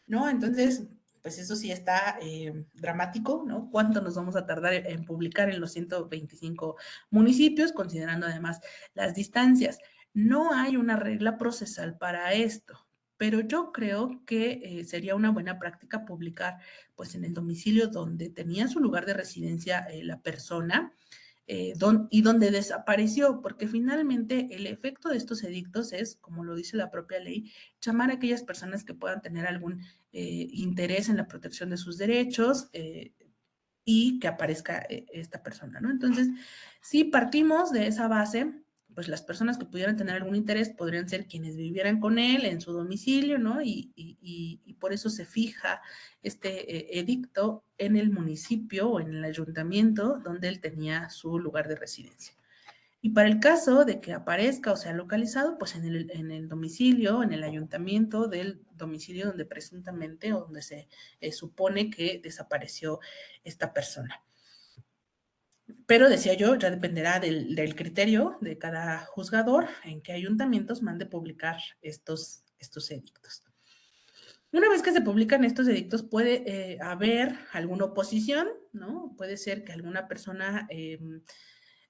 ¿no? Entonces, pues eso sí está dramático, ¿no? ¿Cuánto nos vamos a tardar en publicar en los 125 municipios, considerando además las distancias? No hay una regla procesal para esto. pero yo creo que sería una buena práctica publicar pues en el domicilio donde tenía su lugar de residencia la persona y donde desapareció, porque finalmente el efecto de estos edictos es, como lo dice la propia ley, llamar a aquellas personas que puedan tener algún interés en la protección de sus derechos, y que aparezca esta persona, ¿no? Entonces, si partimos de esa base, pues las personas que pudieran tener algún interés podrían ser quienes vivieran con él en su domicilio, ¿no? Y por eso se fija este edicto en el municipio o en el ayuntamiento donde él tenía su lugar de residencia. Y para el caso de que aparezca o sea localizado, pues en el domicilio, en el ayuntamiento del domicilio donde presuntamente o donde se supone que desapareció esta persona. Pero decía yo, ya dependerá del criterio de cada juzgador en qué ayuntamientos mande publicar estos edictos. Una vez que se publican estos edictos, puede haber alguna oposición, ¿no? Puede ser que alguna persona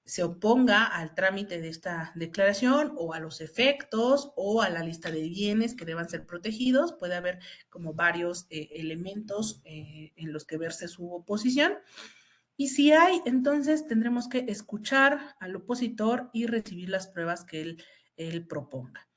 se oponga al trámite de esta declaración o a los efectos o a la lista de bienes que deban ser protegidos. Puede haber como varios elementos en los que verse su oposición. Y si hay, entonces tendremos que escuchar al opositor y recibir las pruebas que él proponga.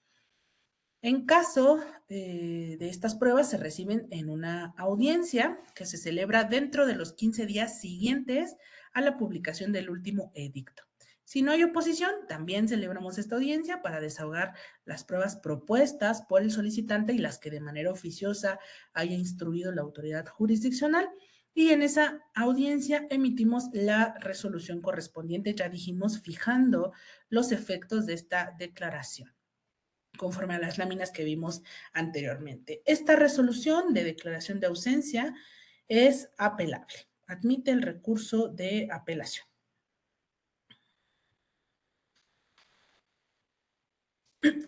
En caso de estas pruebas, se reciben en una audiencia que se celebra dentro de los 15 días siguientes a la publicación del último edicto. Si no hay oposición, también celebramos esta audiencia para desahogar las pruebas propuestas por el solicitante y las que de manera oficiosa haya instruido la autoridad jurisdiccional. Y en esa audiencia emitimos la resolución correspondiente, ya dijimos, fijando los efectos de esta declaración conforme a las láminas que vimos anteriormente. Esta resolución de declaración de ausencia es apelable, admite el recurso de apelación.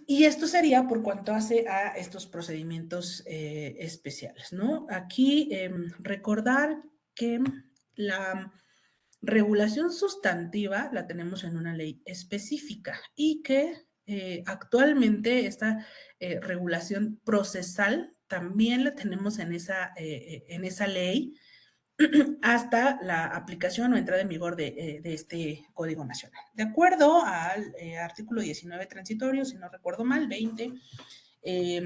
Y esto sería por cuanto hace a estos procedimientos especiales, ¿no? Aquí recordar que la regulación sustantiva la tenemos en una ley específica y que actualmente esta regulación procesal también la tenemos en esa ley hasta la aplicación o entrada en vigor de este Código Nacional. De acuerdo al artículo 19 transitorio, si no recuerdo mal, 20, eh,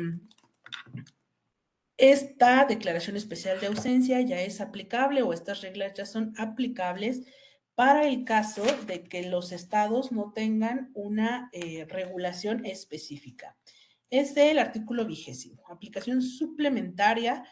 esta declaración especial de ausencia ya es aplicable o estas reglas ya son aplicables para el caso de que los estados no tengan una regulación específica. Es el artículo 20, aplicación suplementaria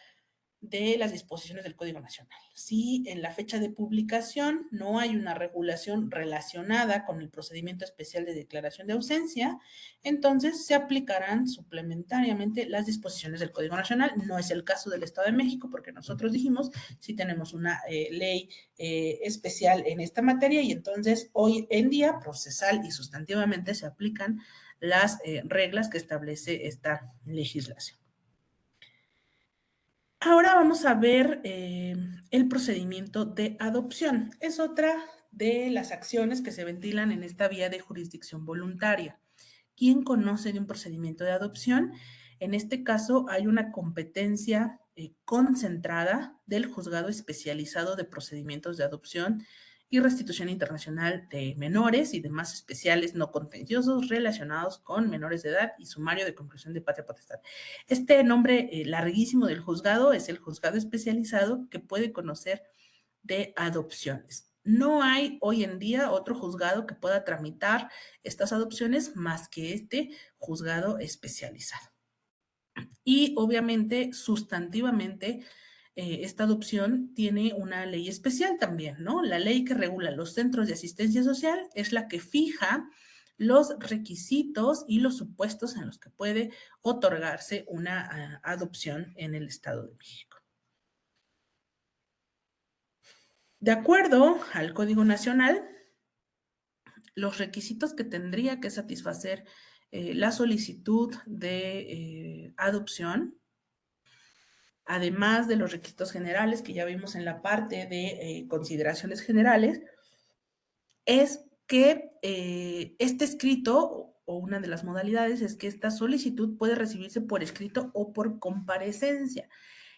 de las disposiciones del Código Nacional. Si en la fecha de publicación no hay una regulación relacionada con el procedimiento especial de declaración de ausencia, entonces se aplicarán suplementariamente las disposiciones del Código Nacional. No es el caso del Estado de México, porque nosotros dijimos si tenemos una ley especial en esta materia y entonces hoy en día procesal y sustantivamente se aplican las reglas que establece esta legislación. Ahora vamos a ver el procedimiento de adopción. Es otra de las acciones que se ventilan en esta vía de jurisdicción voluntaria. ¿Quién conoce de un procedimiento de adopción? En este caso hay una competencia concentrada del juzgado especializado de procedimientos de adopción y restitución internacional de menores y demás especiales no contenciosos relacionados con menores de edad y sumario de conclusión de patria potestad. Este nombre larguísimo del juzgado es el juzgado especializado que puede conocer de adopciones. No hay hoy en día otro juzgado que pueda tramitar estas adopciones más que este juzgado especializado. Y obviamente, sustantivamente, esta adopción tiene una ley especial también, ¿no? La ley que regula los centros de asistencia social es la que fija los requisitos y los supuestos en los que puede otorgarse una adopción en el Estado de México. De acuerdo al Código Nacional, los requisitos que tendría que satisfacer la solicitud de adopción, además de los requisitos generales que ya vimos en la parte de consideraciones generales, es que esté escrito o una de las modalidades es que esta solicitud puede recibirse por escrito o por comparecencia.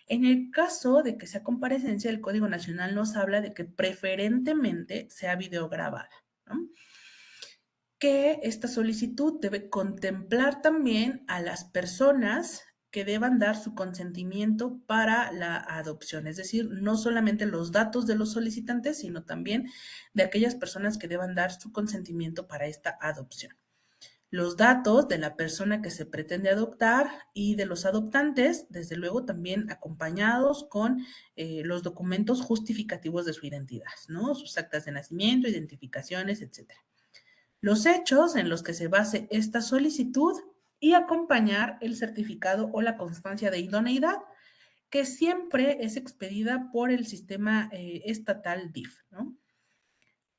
En el caso de que sea comparecencia, el Código Nacional nos habla de que preferentemente sea videograbada, ¿no? Que esta solicitud debe contemplar también a las personas que deban dar su consentimiento para la adopción, es decir, no solamente los datos de los solicitantes, sino también de aquellas personas que deban dar su consentimiento para esta adopción. Los datos de la persona que se pretende adoptar y de los adoptantes, desde luego también acompañados con los documentos justificativos de su identidad, ¿no? Sus actas de nacimiento, identificaciones, etcétera. Los hechos en los que se base esta solicitud y acompañar el certificado o la constancia de idoneidad, que siempre es expedida por el sistema estatal DIF, ¿no?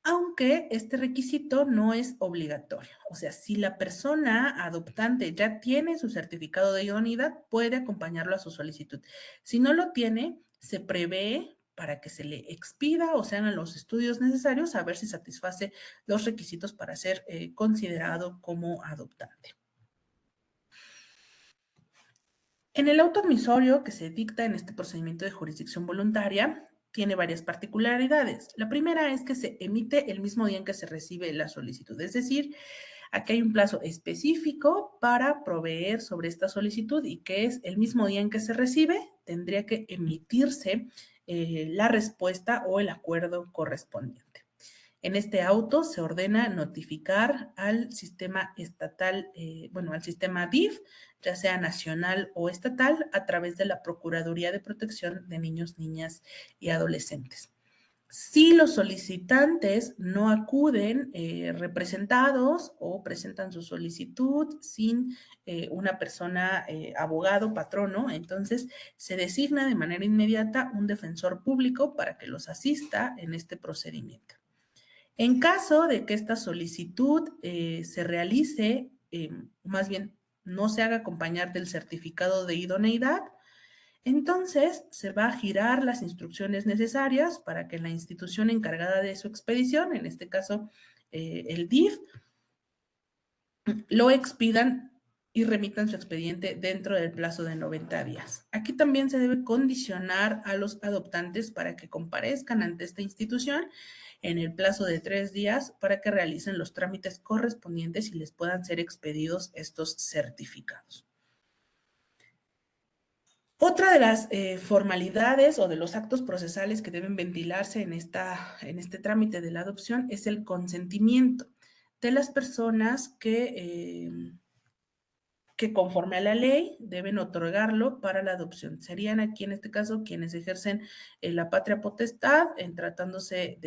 Aunque este requisito no es obligatorio. O sea, si la persona adoptante ya tiene su certificado de idoneidad, puede acompañarlo a su solicitud. Si no lo tiene, se prevé para que se le expida o se hagan los estudios necesarios a ver si satisface los requisitos para ser considerado como adoptante. En el auto admisorio que se dicta en este procedimiento de jurisdicción voluntaria, tiene varias particularidades. La primera es que se emite el mismo día en que se recibe la solicitud, es decir, aquí hay un plazo específico para proveer sobre esta solicitud y que es el mismo día en que se recibe, tendría que emitirse la respuesta o el acuerdo correspondiente. En este auto se ordena notificar al sistema estatal, al sistema DIF, ya sea nacional o estatal, a través de la Procuraduría de Protección de Niños, Niñas y Adolescentes. Si los solicitantes no acuden representados o presentan su solicitud sin una persona, abogado, patrono, entonces se designa de manera inmediata un defensor público para que los asista en este procedimiento. En caso de que esta solicitud se realice, más bien no se haga acompañar del certificado de idoneidad, entonces se va a girar las instrucciones necesarias para que la institución encargada de su expedición, en este caso el DIF, lo expidan y remitan su expediente dentro del plazo de 90 días. Aquí también se debe condicionar a los adoptantes para que comparezcan ante esta institución en el plazo de 3 días para que realicen los trámites correspondientes y les puedan ser expedidos estos certificados. Otra de las formalidades o de los actos procesales que deben ventilarse en este trámite de la adopción es el consentimiento de las personas que conforme a la ley deben otorgarlo para la adopción. Serían aquí en este caso quienes ejercen la patria potestad en tratándose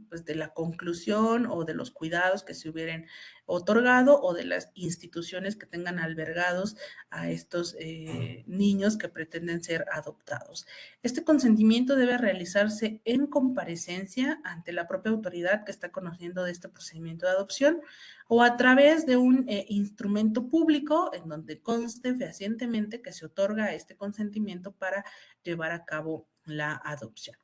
pues de la conclusión o de los cuidados que se hubieran otorgado o de las instituciones que tengan albergados a estos niños que pretenden ser adoptados. Este consentimiento debe realizarse en comparecencia ante la propia autoridad que está conociendo de este procedimiento de adopción o a través de un instrumento público en donde conste fehacientemente que se otorga este consentimiento para llevar a cabo la adopción.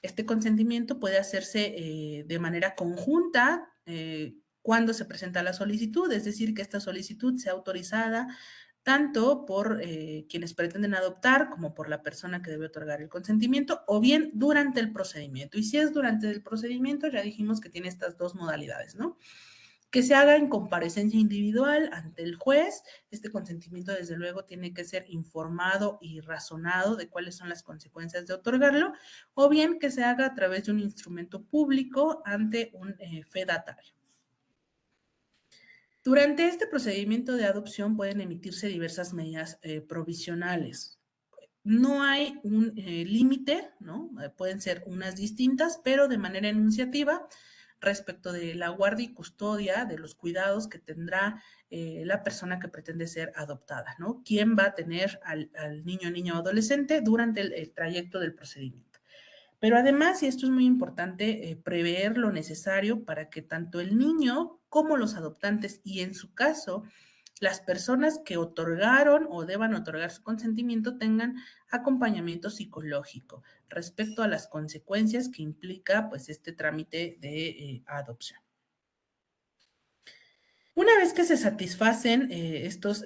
Este consentimiento puede hacerse de manera conjunta cuando se presenta la solicitud, es decir, que esta solicitud sea autorizada tanto por quienes pretenden adoptar como por la persona que debe otorgar el consentimiento, o bien durante el procedimiento. Y si es durante el procedimiento, ya dijimos que tiene estas dos modalidades, ¿no? Que se haga en comparecencia individual ante el juez. Este consentimiento, desde luego, tiene que ser informado y razonado de cuáles son las consecuencias de otorgarlo, o bien que se haga a través de un instrumento público ante un fedatario. Durante este procedimiento de adopción pueden emitirse diversas medidas provisionales. No hay un límite, ¿no? Pueden ser unas distintas, pero de manera enunciativa respecto de la guardia y custodia de los cuidados que tendrá la persona que pretende ser adoptada, ¿no? ¿Quién va a tener al niño, niña o adolescente durante el trayecto del procedimiento? Pero además, y esto es muy importante, prever lo necesario para que tanto el niño como los adoptantes y en su caso las personas que otorgaron o deban otorgar su consentimiento tengan acompañamiento psicológico respecto a las consecuencias que implica pues este trámite de adopción. Una vez que se satisfacen estos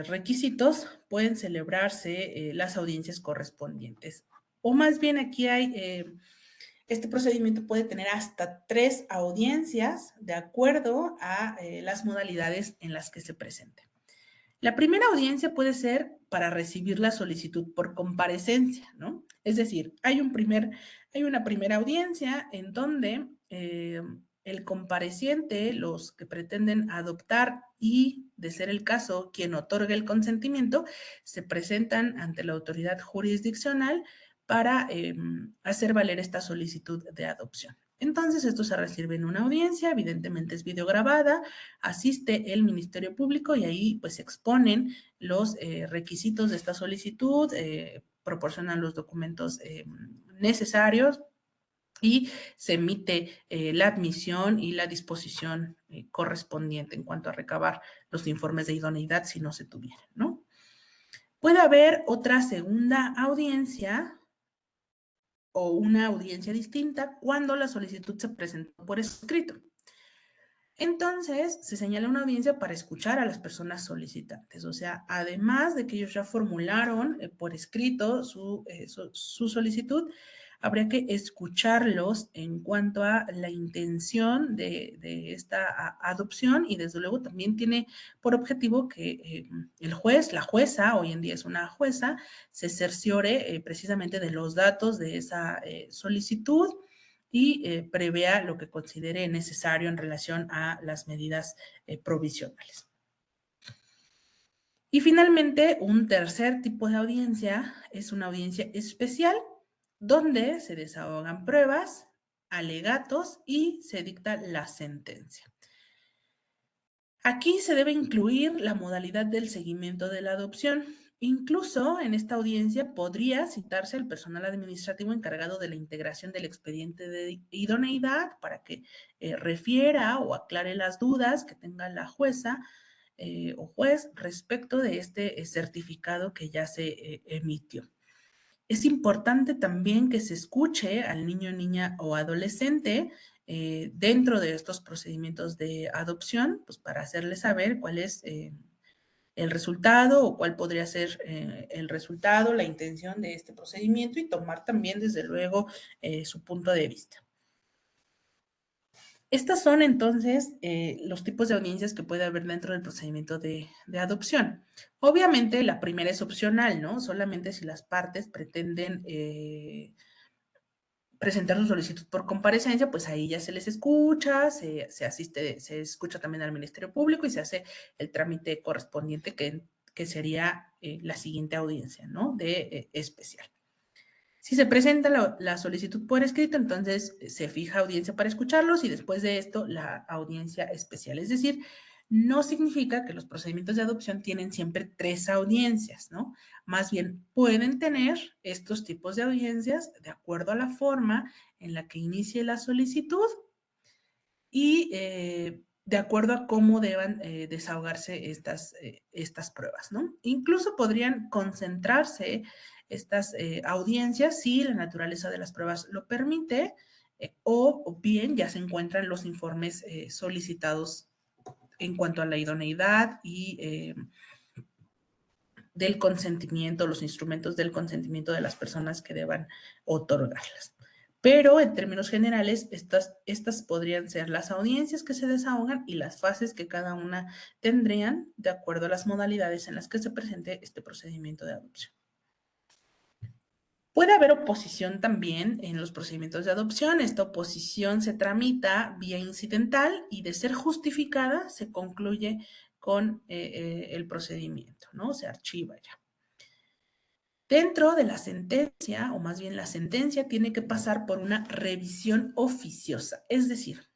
requisitos, pueden celebrarse las audiencias correspondientes. O más bien aquí hay, este procedimiento puede tener hasta 3 audiencias de acuerdo a las modalidades en las que se presente. La primera audiencia puede ser para recibir la solicitud por comparecencia, ¿no? Es decir, hay una primera audiencia en donde el compareciente, los que pretenden adoptar y, de ser el caso, quien otorga el consentimiento, se presentan ante la autoridad jurisdiccional para hacer valer esta solicitud de adopción. Entonces, esto se recibe en una audiencia, evidentemente es videograbada, asiste el Ministerio Público y ahí pues se exponen los requisitos de esta solicitud, proporcionan los documentos necesarios y se emite la admisión y la disposición correspondiente en cuanto a recabar los informes de idoneidad si no se tuvieran, ¿no? Puede haber otra segunda audiencia o una audiencia distinta cuando la solicitud se presentó por escrito. Entonces, se señala una audiencia para escuchar a las personas solicitantes. O sea, además de que ellos ya formularon por escrito su solicitud, habría que escucharlos en cuanto a la intención de esta adopción y desde luego también tiene por objetivo que el juez, la jueza, hoy en día es una jueza, se cerciore precisamente de los datos de esa solicitud y prevea lo que considere necesario en relación a las medidas provisionales. Y finalmente, un tercer tipo de audiencia es una audiencia especial donde se desahogan pruebas, alegatos y se dicta la sentencia. Aquí se debe incluir la modalidad del seguimiento de la adopción. Incluso en esta audiencia podría citarse el personal administrativo encargado de la integración del expediente de idoneidad para que refiera o aclare las dudas que tenga la jueza o juez respecto de este certificado que ya se emitió. Es importante también que se escuche al niño, niña o adolescente dentro de estos procedimientos de adopción, pues para hacerle saber cuál es el resultado o cuál podría ser el resultado, la intención de este procedimiento y tomar también, desde luego, su punto de vista. Estas son entonces los tipos de audiencias que puede haber dentro del procedimiento de adopción. Obviamente la primera es opcional, ¿no? Solamente si las partes pretenden presentar su solicitud por comparecencia, pues ahí ya se les escucha, se asiste, se escucha también al Ministerio Público y se hace el trámite correspondiente que sería la siguiente audiencia, ¿no? De especial. Si se presenta la solicitud por escrito, entonces se fija audiencia para escucharlos y después de esto la audiencia especial. Es decir, no significa que los procedimientos de adopción tienen siempre 3 audiencias, ¿no? Más bien pueden tener estos tipos de audiencias de acuerdo a la forma en la que inicie la solicitud y de acuerdo a cómo deban desahogarse estas pruebas, ¿no? Incluso podrían concentrarse estas audiencias si la naturaleza de las pruebas lo permite o bien ya se encuentran los informes solicitados en cuanto a la idoneidad y del consentimiento, los instrumentos del consentimiento de las personas que deban otorgarlas. Pero en términos generales, estas podrían ser las audiencias que se desahogan y las fases que cada una tendrían de acuerdo a las modalidades en las que se presente este procedimiento de adopción. Puede haber oposición también en los procedimientos de adopción. Esta oposición se tramita vía incidental y de ser justificada se concluye con el procedimiento, ¿no? Se archiva ya. Dentro de la sentencia, o más bien la sentencia, tiene que pasar por una revisión oficiosa, es decir,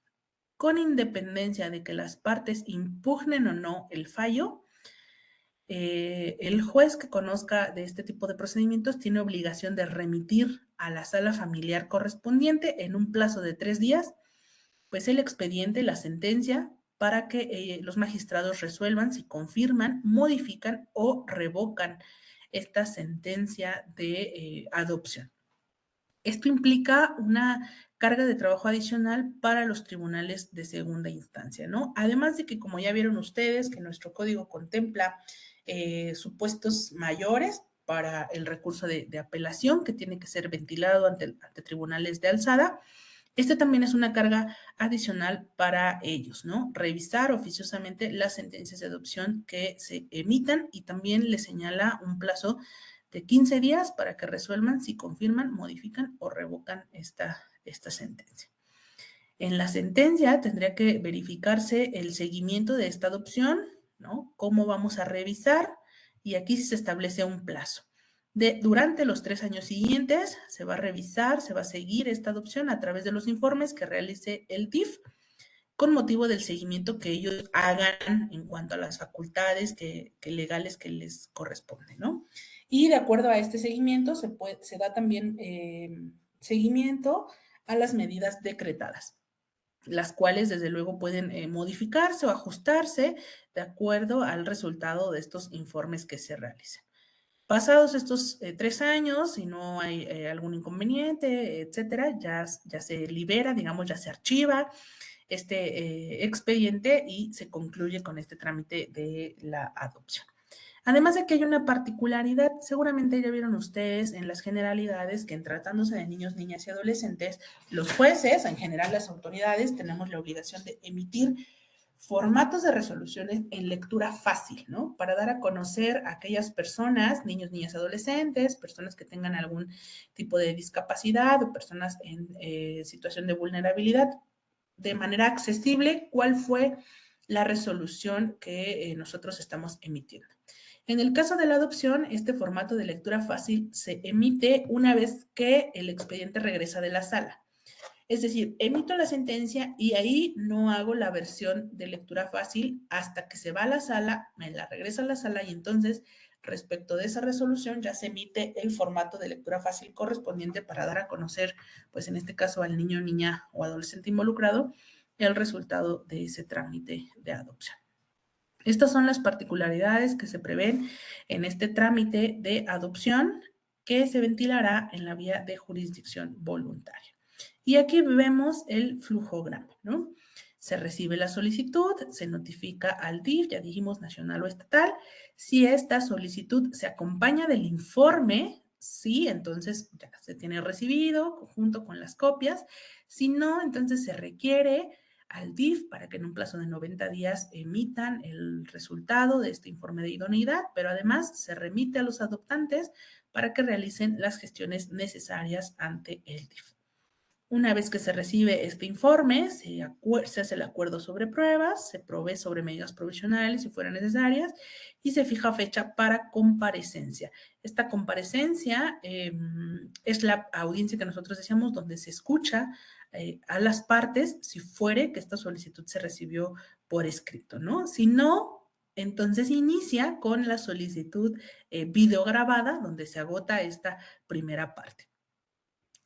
con independencia de que las partes impugnen o no el fallo, el juez que conozca de este tipo de procedimientos tiene obligación de remitir a la sala familiar correspondiente en un plazo de 3 días, pues el expediente, la sentencia, para que los magistrados resuelvan si confirman, modifican o revocan esta sentencia de adopción. Esto implica una carga de trabajo adicional para los tribunales de segunda instancia, ¿no? Además de que, como ya vieron ustedes, que nuestro código contempla supuestos mayores para el recurso de apelación que tiene que ser ventilado ante tribunales de alzada. Este también es una carga adicional para ellos, ¿no? Revisar oficiosamente las sentencias de adopción que se emitan y también le señala un plazo de 15 días para que resuelvan si confirman, modifican o revocan esta sentencia. En la sentencia tendría que verificarse el seguimiento de esta adopción, ¿no? Cómo vamos a revisar y aquí se establece un plazo. Durante los 3 años siguientes se va a revisar, se va a seguir esta adopción a través de los informes que realice el DIF con motivo del seguimiento que ellos hagan en cuanto a las facultades legales que les corresponden, ¿no? Y de acuerdo a este seguimiento se da también seguimiento a las medidas decretadas, las cuales desde luego pueden modificarse o ajustarse de acuerdo al resultado de estos informes que se realicen. Pasados estos 3 años, si no hay algún inconveniente, etcétera, ya se libera, digamos, ya se archiva este expediente y se concluye con este trámite de la adopción. Además de que hay una particularidad, seguramente ya vieron ustedes en las generalidades que en tratándose de niños, niñas y adolescentes, los jueces, en general las autoridades, tenemos la obligación de emitir formatos de resoluciones en lectura fácil, ¿no? Para dar a conocer a aquellas personas, niños, niñas, adolescentes, personas que tengan algún tipo de discapacidad o personas en situación de vulnerabilidad, de manera accesible, cuál fue la resolución que nosotros estamos emitiendo. En el caso de la adopción, este formato de lectura fácil se emite una vez que el expediente regresa de la sala. Es decir, emito la sentencia y ahí no hago la versión de lectura fácil hasta que se va a la sala, me la regresa a la sala y entonces respecto de esa resolución ya se emite el formato de lectura fácil correspondiente para dar a conocer, pues en este caso al niño, niña o adolescente involucrado, el resultado de ese trámite de adopción. Estas son las particularidades que se prevén en este trámite de adopción que se ventilará en la vía de jurisdicción voluntaria. Y aquí vemos el flujograma, ¿no? Se recibe la solicitud, se notifica al DIF, ya dijimos nacional o estatal. Si esta solicitud se acompaña del informe, sí, entonces ya se tiene recibido junto con las copias. Si no, entonces se requiere al DIF para que en un plazo de 90 días emitan el resultado de este informe de idoneidad, pero además se remite a los adoptantes para que realicen las gestiones necesarias ante el DIF. Una vez que se recibe este informe, se hace el acuerdo sobre pruebas, se provee sobre medidas provisionales si fueran necesarias y se fija fecha para comparecencia. Esta comparecencia es la audiencia que nosotros decíamos donde se escucha a las partes si fuere que esta solicitud se recibió por escrito, ¿no? Si no, entonces inicia con la solicitud videograbada donde se agota esta primera parte.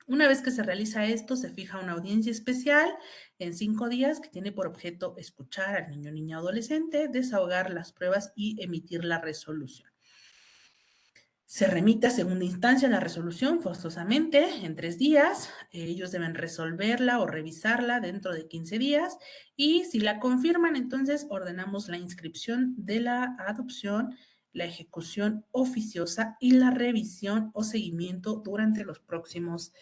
Una vez que se realiza esto, se fija una audiencia especial en 5 días que tiene por objeto escuchar al niño, niña, adolescente, desahogar las pruebas y emitir la resolución. Se remite a segunda instancia la resolución forzosamente en 3 días. Ellos deben resolverla o revisarla dentro de 15 días y si la confirman, entonces ordenamos la inscripción de la adopción, la ejecución oficiosa y la revisión o seguimiento durante los próximos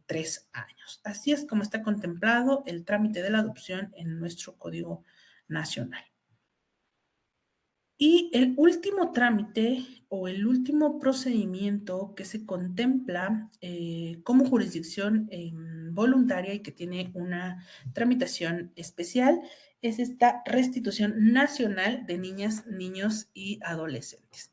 3 años. Así es como está contemplado el trámite de la adopción en nuestro Código Nacional. Y el último trámite o el último procedimiento que se contempla como jurisdicción voluntaria y que tiene una tramitación especial es esta restitución nacional de niñas, niños y adolescentes.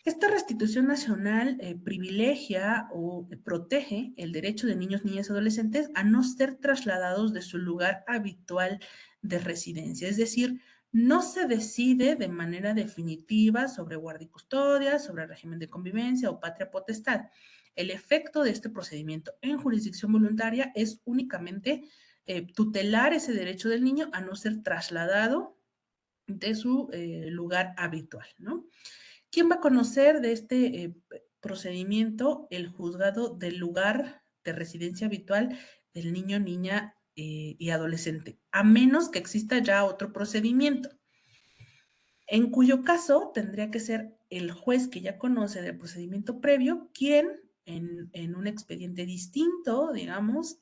Esta restitución nacional privilegia o protege el derecho de niños, niñas y adolescentes a no ser trasladados de su lugar habitual de residencia. Es decir, no se decide de manera definitiva sobre guardia y custodia, sobre régimen de convivencia o patria potestad. El efecto de este procedimiento en jurisdicción voluntaria es únicamente tutelar ese derecho del niño a no ser trasladado de su lugar habitual, ¿no? ¿Quién va a conocer de este procedimiento? El juzgado del lugar de residencia habitual del niño, niña y adolescente, a menos que exista ya otro procedimiento, en cuyo caso tendría que ser el juez que ya conoce del procedimiento previo quien en un expediente distinto, digamos,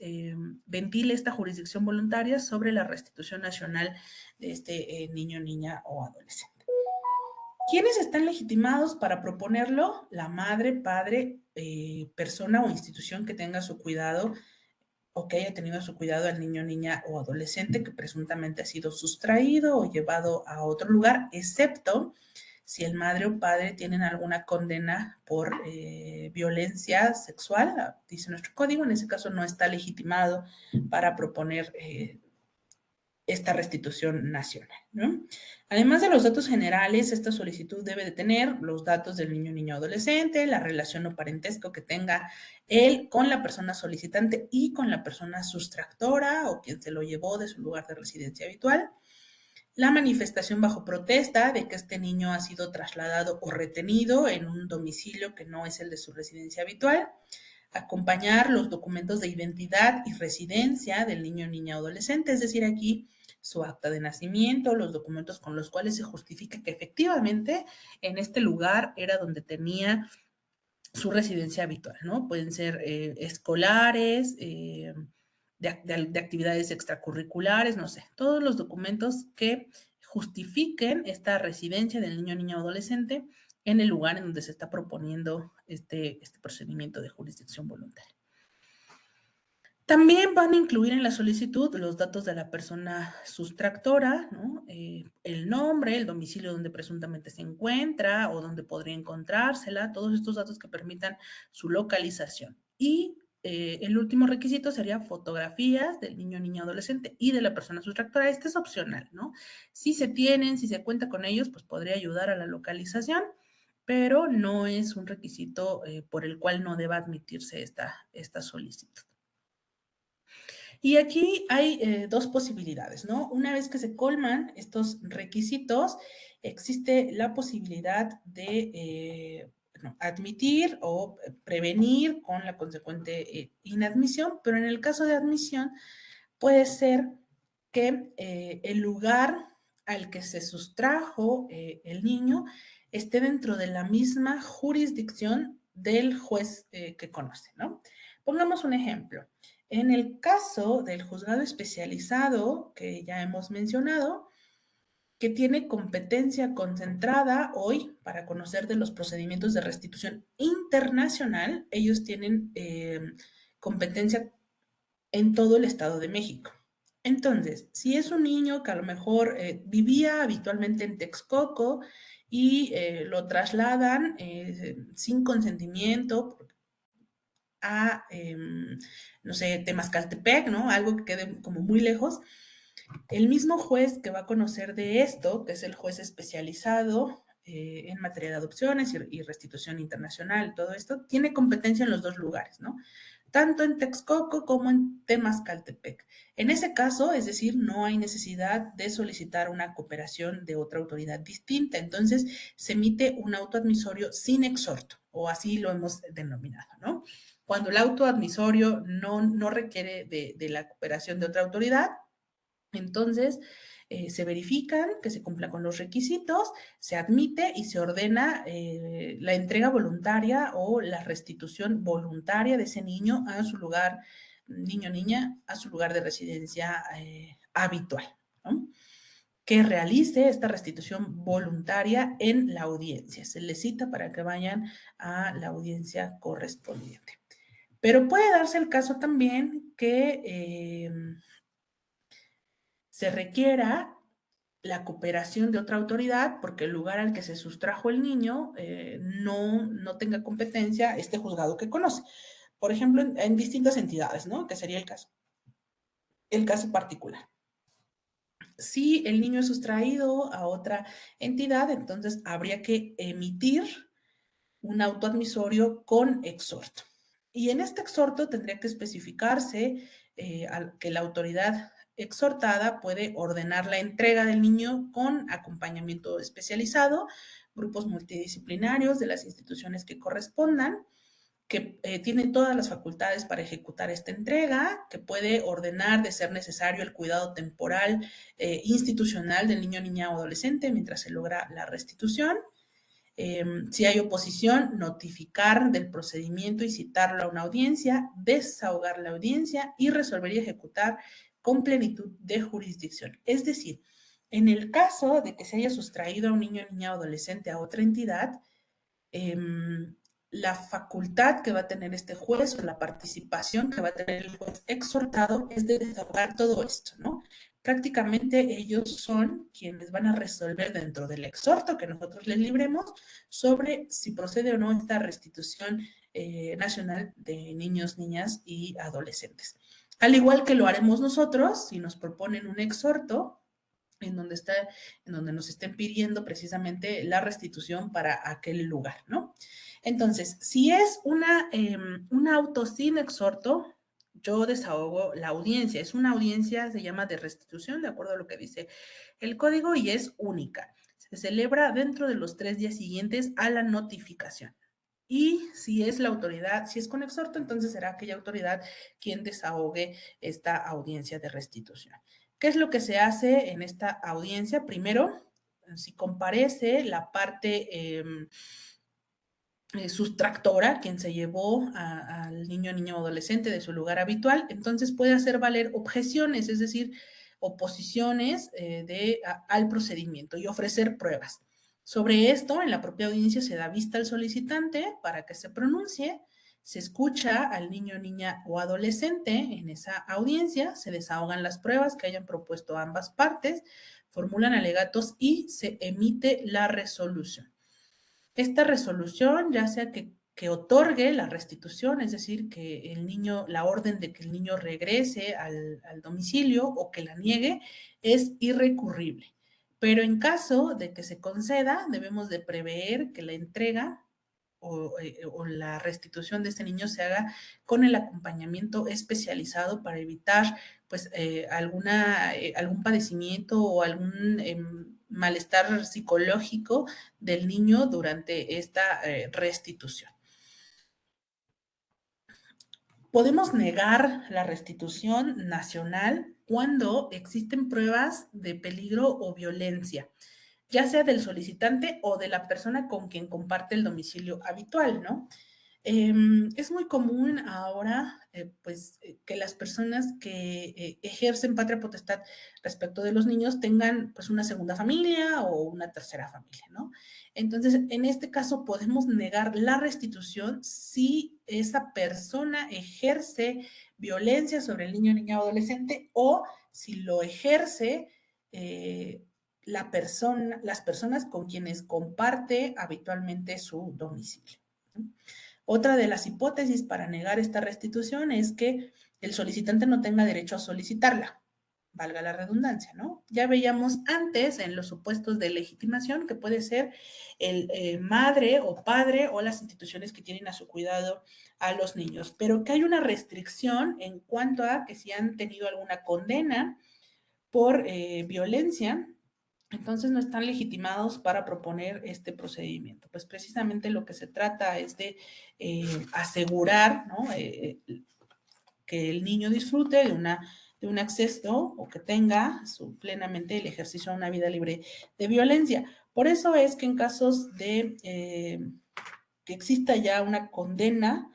ventile esta jurisdicción voluntaria sobre la restitución nacional de este niño, niña o adolescente. ¿Quiénes están legitimados para proponerlo? La madre, padre, persona o institución que tenga su cuidado o que haya tenido a su cuidado al niño, niña o adolescente que presuntamente ha sido sustraído o llevado a otro lugar, excepto si el madre o padre tienen alguna condena por violencia sexual, dice nuestro código, en ese caso no está legitimado para proponer esta restitución nacional, ¿no? Además de los datos generales, esta solicitud debe de tener los datos del niño, niño, adolescente, la relación o parentesco que tenga él con la persona solicitante y con la persona sustractora o quien se lo llevó de su lugar de residencia habitual, la manifestación bajo protesta de que este niño ha sido trasladado o retenido en un domicilio que no es el de su residencia habitual, acompañar los documentos de identidad y residencia del niño, niña o adolescente, es decir, aquí su acta de nacimiento, los documentos con los cuales se justifica que efectivamente en este lugar era donde tenía su residencia habitual, ¿no? Pueden ser escolares, de actividades extracurriculares, no sé, todos los documentos que justifiquen esta residencia del niño, niña o adolescente en el lugar en donde se está proponiendo este procedimiento de jurisdicción voluntaria. También van a incluir en la solicitud los datos de la persona sustractora, ¿no? El nombre, el domicilio donde presuntamente se encuentra o donde podría encontrársela, todos estos datos que permitan su localización. Y el último requisito sería fotografías del niño, niña, adolescente y de la persona sustractora. Este es opcional, ¿no? Si se tienen, si se cuenta con ellos, pues podría ayudar a la localización, pero no es un requisito por el cual no deba admitirse esta solicitud. Y aquí hay dos posibilidades, ¿no? Una vez que se colman estos requisitos, existe la posibilidad de admitir o prevenir con la consecuente inadmisión, pero en el caso de admisión puede ser que el lugar al que se sustrajo el niño esté dentro de la misma jurisdicción del juez que conoce, ¿no? Pongamos un ejemplo. En el caso del juzgado especializado que ya hemos mencionado, que tiene competencia concentrada hoy para conocer de los procedimientos de restitución internacional, ellos tienen competencia en todo el Estado de México. Entonces, si es un niño que a lo mejor vivía habitualmente en Texcoco y lo trasladan sin consentimiento a, no sé, Temascaltepec, ¿no? Algo que quede como muy lejos. El mismo juez que va a conocer de esto, que es el juez especializado en materia de adopciones y restitución internacional, todo esto, tiene competencia en los dos lugares, ¿no? Tanto en Texcoco como en Temascaltepec. En ese caso, es decir, no hay necesidad de solicitar una cooperación de otra autoridad distinta, entonces se emite un auto admisorio sin exhorto, o así lo hemos denominado, ¿no? Cuando el auto admisorio no requiere de la cooperación de otra autoridad, entonces se verifican que se cumpla con los requisitos, se admite y se ordena la entrega voluntaria o la restitución voluntaria de ese niño a su lugar, niño o niña, a su lugar de residencia habitual, ¿no? Que realice esta restitución voluntaria en la audiencia. Se les cita para que vayan a la audiencia correspondiente. Pero puede darse el caso también que se requiera la cooperación de otra autoridad porque el lugar al que se sustrajo el niño no tenga competencia este juzgado que conoce. Por ejemplo, en distintas entidades, ¿no? Que sería el caso particular. Si el niño es sustraído a otra entidad, entonces habría que emitir un auto admisorio con exhorto. Y en este exhorto tendría que especificarse que la autoridad exhortada puede ordenar la entrega del niño con acompañamiento especializado, grupos multidisciplinarios de las instituciones que correspondan, que tiene todas las facultades para ejecutar esta entrega, que puede ordenar de ser necesario el cuidado temporal institucional del niño, niña o adolescente mientras se logra la restitución. Si hay oposición, notificar del procedimiento y citarlo a una audiencia, desahogar la audiencia y resolver y ejecutar con plenitud de jurisdicción. Es decir, en el caso de que se haya sustraído a un niño, niña o adolescente a otra entidad, eh, la facultad que va a tener este juez o la participación que va a tener el juez exhortado es de desahogar todo esto, ¿no? Prácticamente ellos son quienes van a resolver dentro del exhorto que nosotros les libremos sobre si procede o no esta restitución nacional de niños, niñas y adolescentes. Al igual que lo haremos nosotros, si nos proponen un exhorto, en donde, está, en donde nos estén pidiendo precisamente la restitución para aquel lugar, ¿no? Entonces, si es un auto sin exhorto, yo desahogo la audiencia. Es una audiencia, se llama de restitución, de acuerdo a lo que dice el código, y es única. Se celebra dentro de los 3 días siguientes a la notificación. Y si es la autoridad, si es con exhorto, entonces será aquella autoridad quien desahogue esta audiencia de restitución. ¿Qué es lo que se hace en esta audiencia? Primero, si comparece la parte sustractora, quien se llevó al niño, niña o adolescente de su lugar habitual, entonces puede hacer valer objeciones, es decir, oposiciones al procedimiento y ofrecer pruebas. Sobre esto, en la propia audiencia se da vista al solicitante para que se pronuncie, se escucha al niño, niña o adolescente en esa audiencia, se desahogan las pruebas que hayan propuesto ambas partes, formulan alegatos y se emite la resolución. Esta resolución, ya sea que otorgue la restitución, es decir, que el niño, la orden de que el niño regrese al domicilio o que la niegue, es irrecurrible. Pero en caso de que se conceda, debemos de prever que la entrega o la restitución de este niño se haga con el acompañamiento especializado para evitar pues algún padecimiento o algún malestar psicológico del niño durante esta restitución. Podemos negar la restitución nacional cuando existen pruebas de peligro o violencia, ya sea del solicitante o de la persona con quien comparte el domicilio habitual, ¿no? Es muy común ahora, pues, que las personas que ejercen patria potestad respecto de los niños tengan, pues, una segunda familia o una tercera familia, ¿no? Entonces, en este caso podemos negar la restitución si esa persona ejerce violencia sobre el niño, niña o adolescente o si lo ejerce las personas con quienes comparte habitualmente su domicilio. Otra de las hipótesis para negar esta restitución es que el solicitante no tenga derecho a solicitarla, valga la redundancia, ¿no? Ya veíamos antes en los supuestos de legitimación que puede ser el madre o padre o las instituciones que tienen a su cuidado a los niños, pero que hay una restricción en cuanto a que si han tenido alguna condena por violencia, entonces no están legitimados para proponer este procedimiento. Pues precisamente lo que se trata es de asegurar, ¿no? Que el niño disfrute de un acceso o que tenga plenamente el ejercicio de una vida libre de violencia. Por eso es que en casos de que exista ya una condena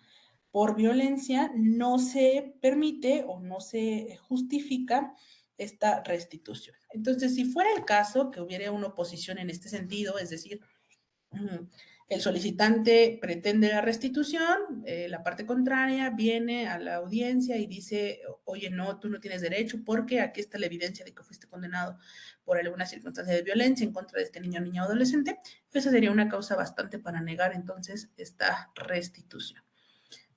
por violencia, no se permite o no se justifica esta restitución. Entonces, si fuera el caso que hubiera una oposición en este sentido, es decir, el solicitante pretende la restitución, la parte contraria viene a la audiencia y dice, oye, no, tú no tienes derecho porque aquí está la evidencia de que fuiste condenado por alguna circunstancia de violencia en contra de este niño, niña o adolescente. Esa sería una causa bastante para negar entonces esta restitución.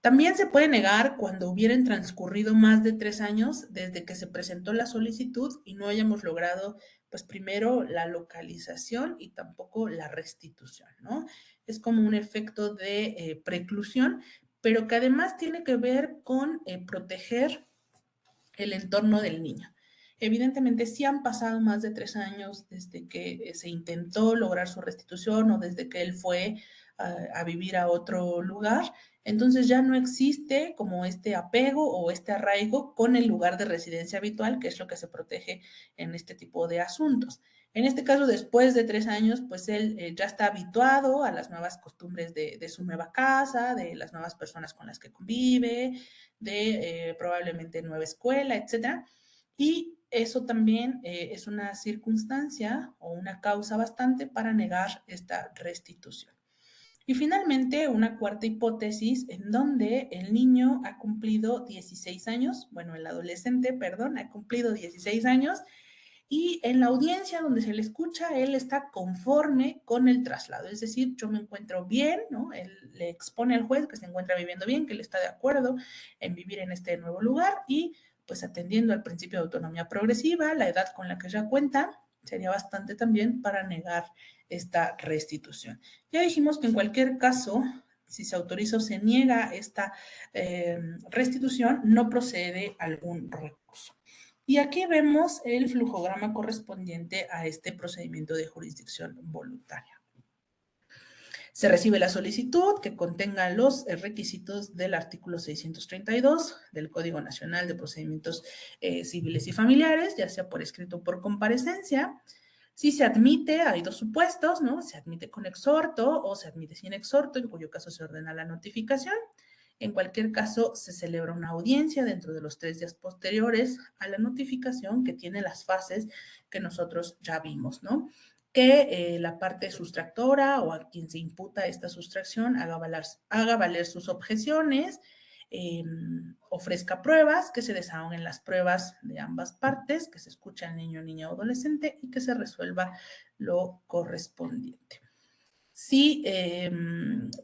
También se puede negar cuando hubieran transcurrido más de 3 años desde que se presentó la solicitud y no hayamos logrado, pues primero la localización y tampoco la restitución, ¿no? Es como un efecto de preclusión, pero que además tiene que ver con proteger el entorno del niño. Evidentemente, si han pasado más de 3 años desde que se intentó lograr su restitución o desde que él fue a vivir a otro lugar, entonces ya no existe como este apego o este arraigo con el lugar de residencia habitual, que es lo que se protege en este tipo de asuntos. En este caso, después de 3 años, pues él ya está habituado a las nuevas costumbres de su nueva casa, de las nuevas personas con las que convive, de probablemente nueva escuela, etcétera. Y eso también es una circunstancia o una causa bastante para negar esta restitución. Y finalmente, una cuarta hipótesis en donde el niño ha cumplido 16 años, bueno, el adolescente, perdón, ha cumplido 16 años y en la audiencia donde se le escucha, él está conforme con el traslado, es decir, yo me encuentro bien, ¿no? Él le expone al juez que se encuentra viviendo bien, que él está de acuerdo en vivir en este nuevo lugar y pues atendiendo al principio de autonomía progresiva, la edad con la que ya cuenta, sería bastante también para negar esta restitución. Ya dijimos que en cualquier caso, si se autoriza o se niega esta restitución, no procede algún recurso. Y aquí vemos el flujograma correspondiente a este procedimiento de jurisdicción voluntaria. Se recibe la solicitud que contenga los requisitos del artículo 632 del Código Nacional de Procedimientos Civiles y Familiares, ya sea por escrito o por comparecencia. Si se admite, hay dos supuestos, ¿no? Se admite con exhorto o se admite sin exhorto, en cuyo caso se ordena la notificación. En cualquier caso, se celebra una audiencia dentro de los 3 días posteriores a la notificación que tiene las fases que nosotros ya vimos, ¿no? Que la parte sustractora o a quien se imputa esta sustracción haga valer sus objeciones, ofrezca pruebas, que se desahoguen las pruebas de ambas partes, que se escuche al niño, niña o adolescente y que se resuelva lo correspondiente. Sí,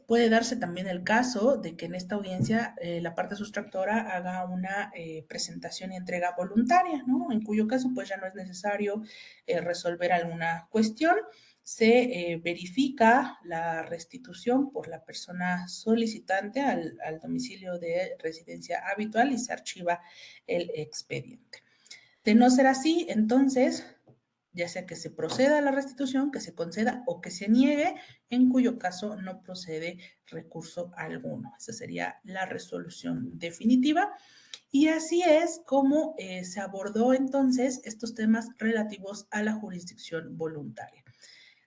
puede darse también el caso de que en esta audiencia la parte sustractora haga una presentación y entrega voluntaria, ¿no? En cuyo caso pues ya no es necesario resolver alguna cuestión, se verifica la restitución por la persona solicitante al domicilio de residencia habitual y se archiva el expediente. De no ser así, entonces ya sea que se proceda a la restitución, que se conceda o que se niegue, en cuyo caso no procede recurso alguno. Esa sería la resolución definitiva. Y así es como se abordó entonces estos temas relativos a la jurisdicción voluntaria.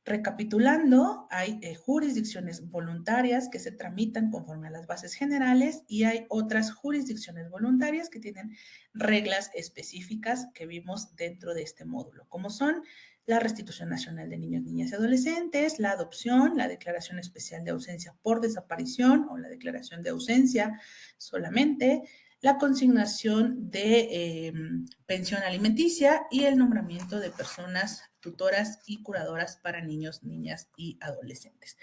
Recapitulando, hay jurisdicciones voluntarias que se tramitan conforme a las bases generales y hay otras jurisdicciones voluntarias que tienen reglas específicas que vimos dentro de este módulo, como son la restitución nacional de niños, niñas y adolescentes, la adopción, la declaración especial de ausencia por desaparición o la declaración de ausencia solamente, la consignación de pensión alimenticia y el nombramiento de personas tutoras y curadoras para niños, niñas y adolescentes.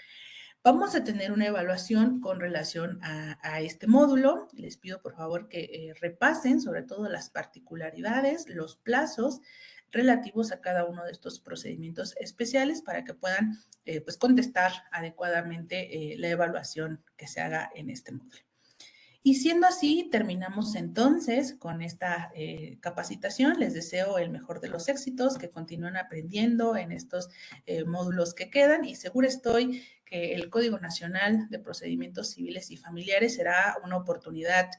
Vamos a tener una evaluación con relación a este módulo. Les pido por favor que repasen sobre todo las particularidades, los plazos relativos a cada uno de estos procedimientos especiales para que puedan pues contestar adecuadamente la evaluación que se haga en este módulo. Y siendo así, terminamos entonces con esta capacitación. Les deseo el mejor de los éxitos, que continúen aprendiendo en estos módulos que quedan y seguro estoy que el Código Nacional de Procedimientos Civiles y Familiares será una oportunidad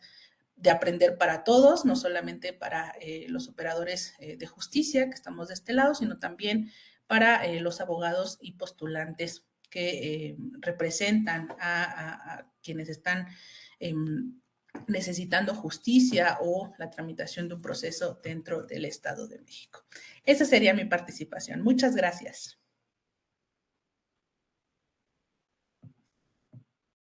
de aprender para todos, no solamente para los operadores de justicia que estamos de este lado, sino también para los abogados y postulantes que representan a quienes están necesitando justicia o la tramitación de un proceso dentro del Estado de México. Esa sería mi participación. Muchas gracias.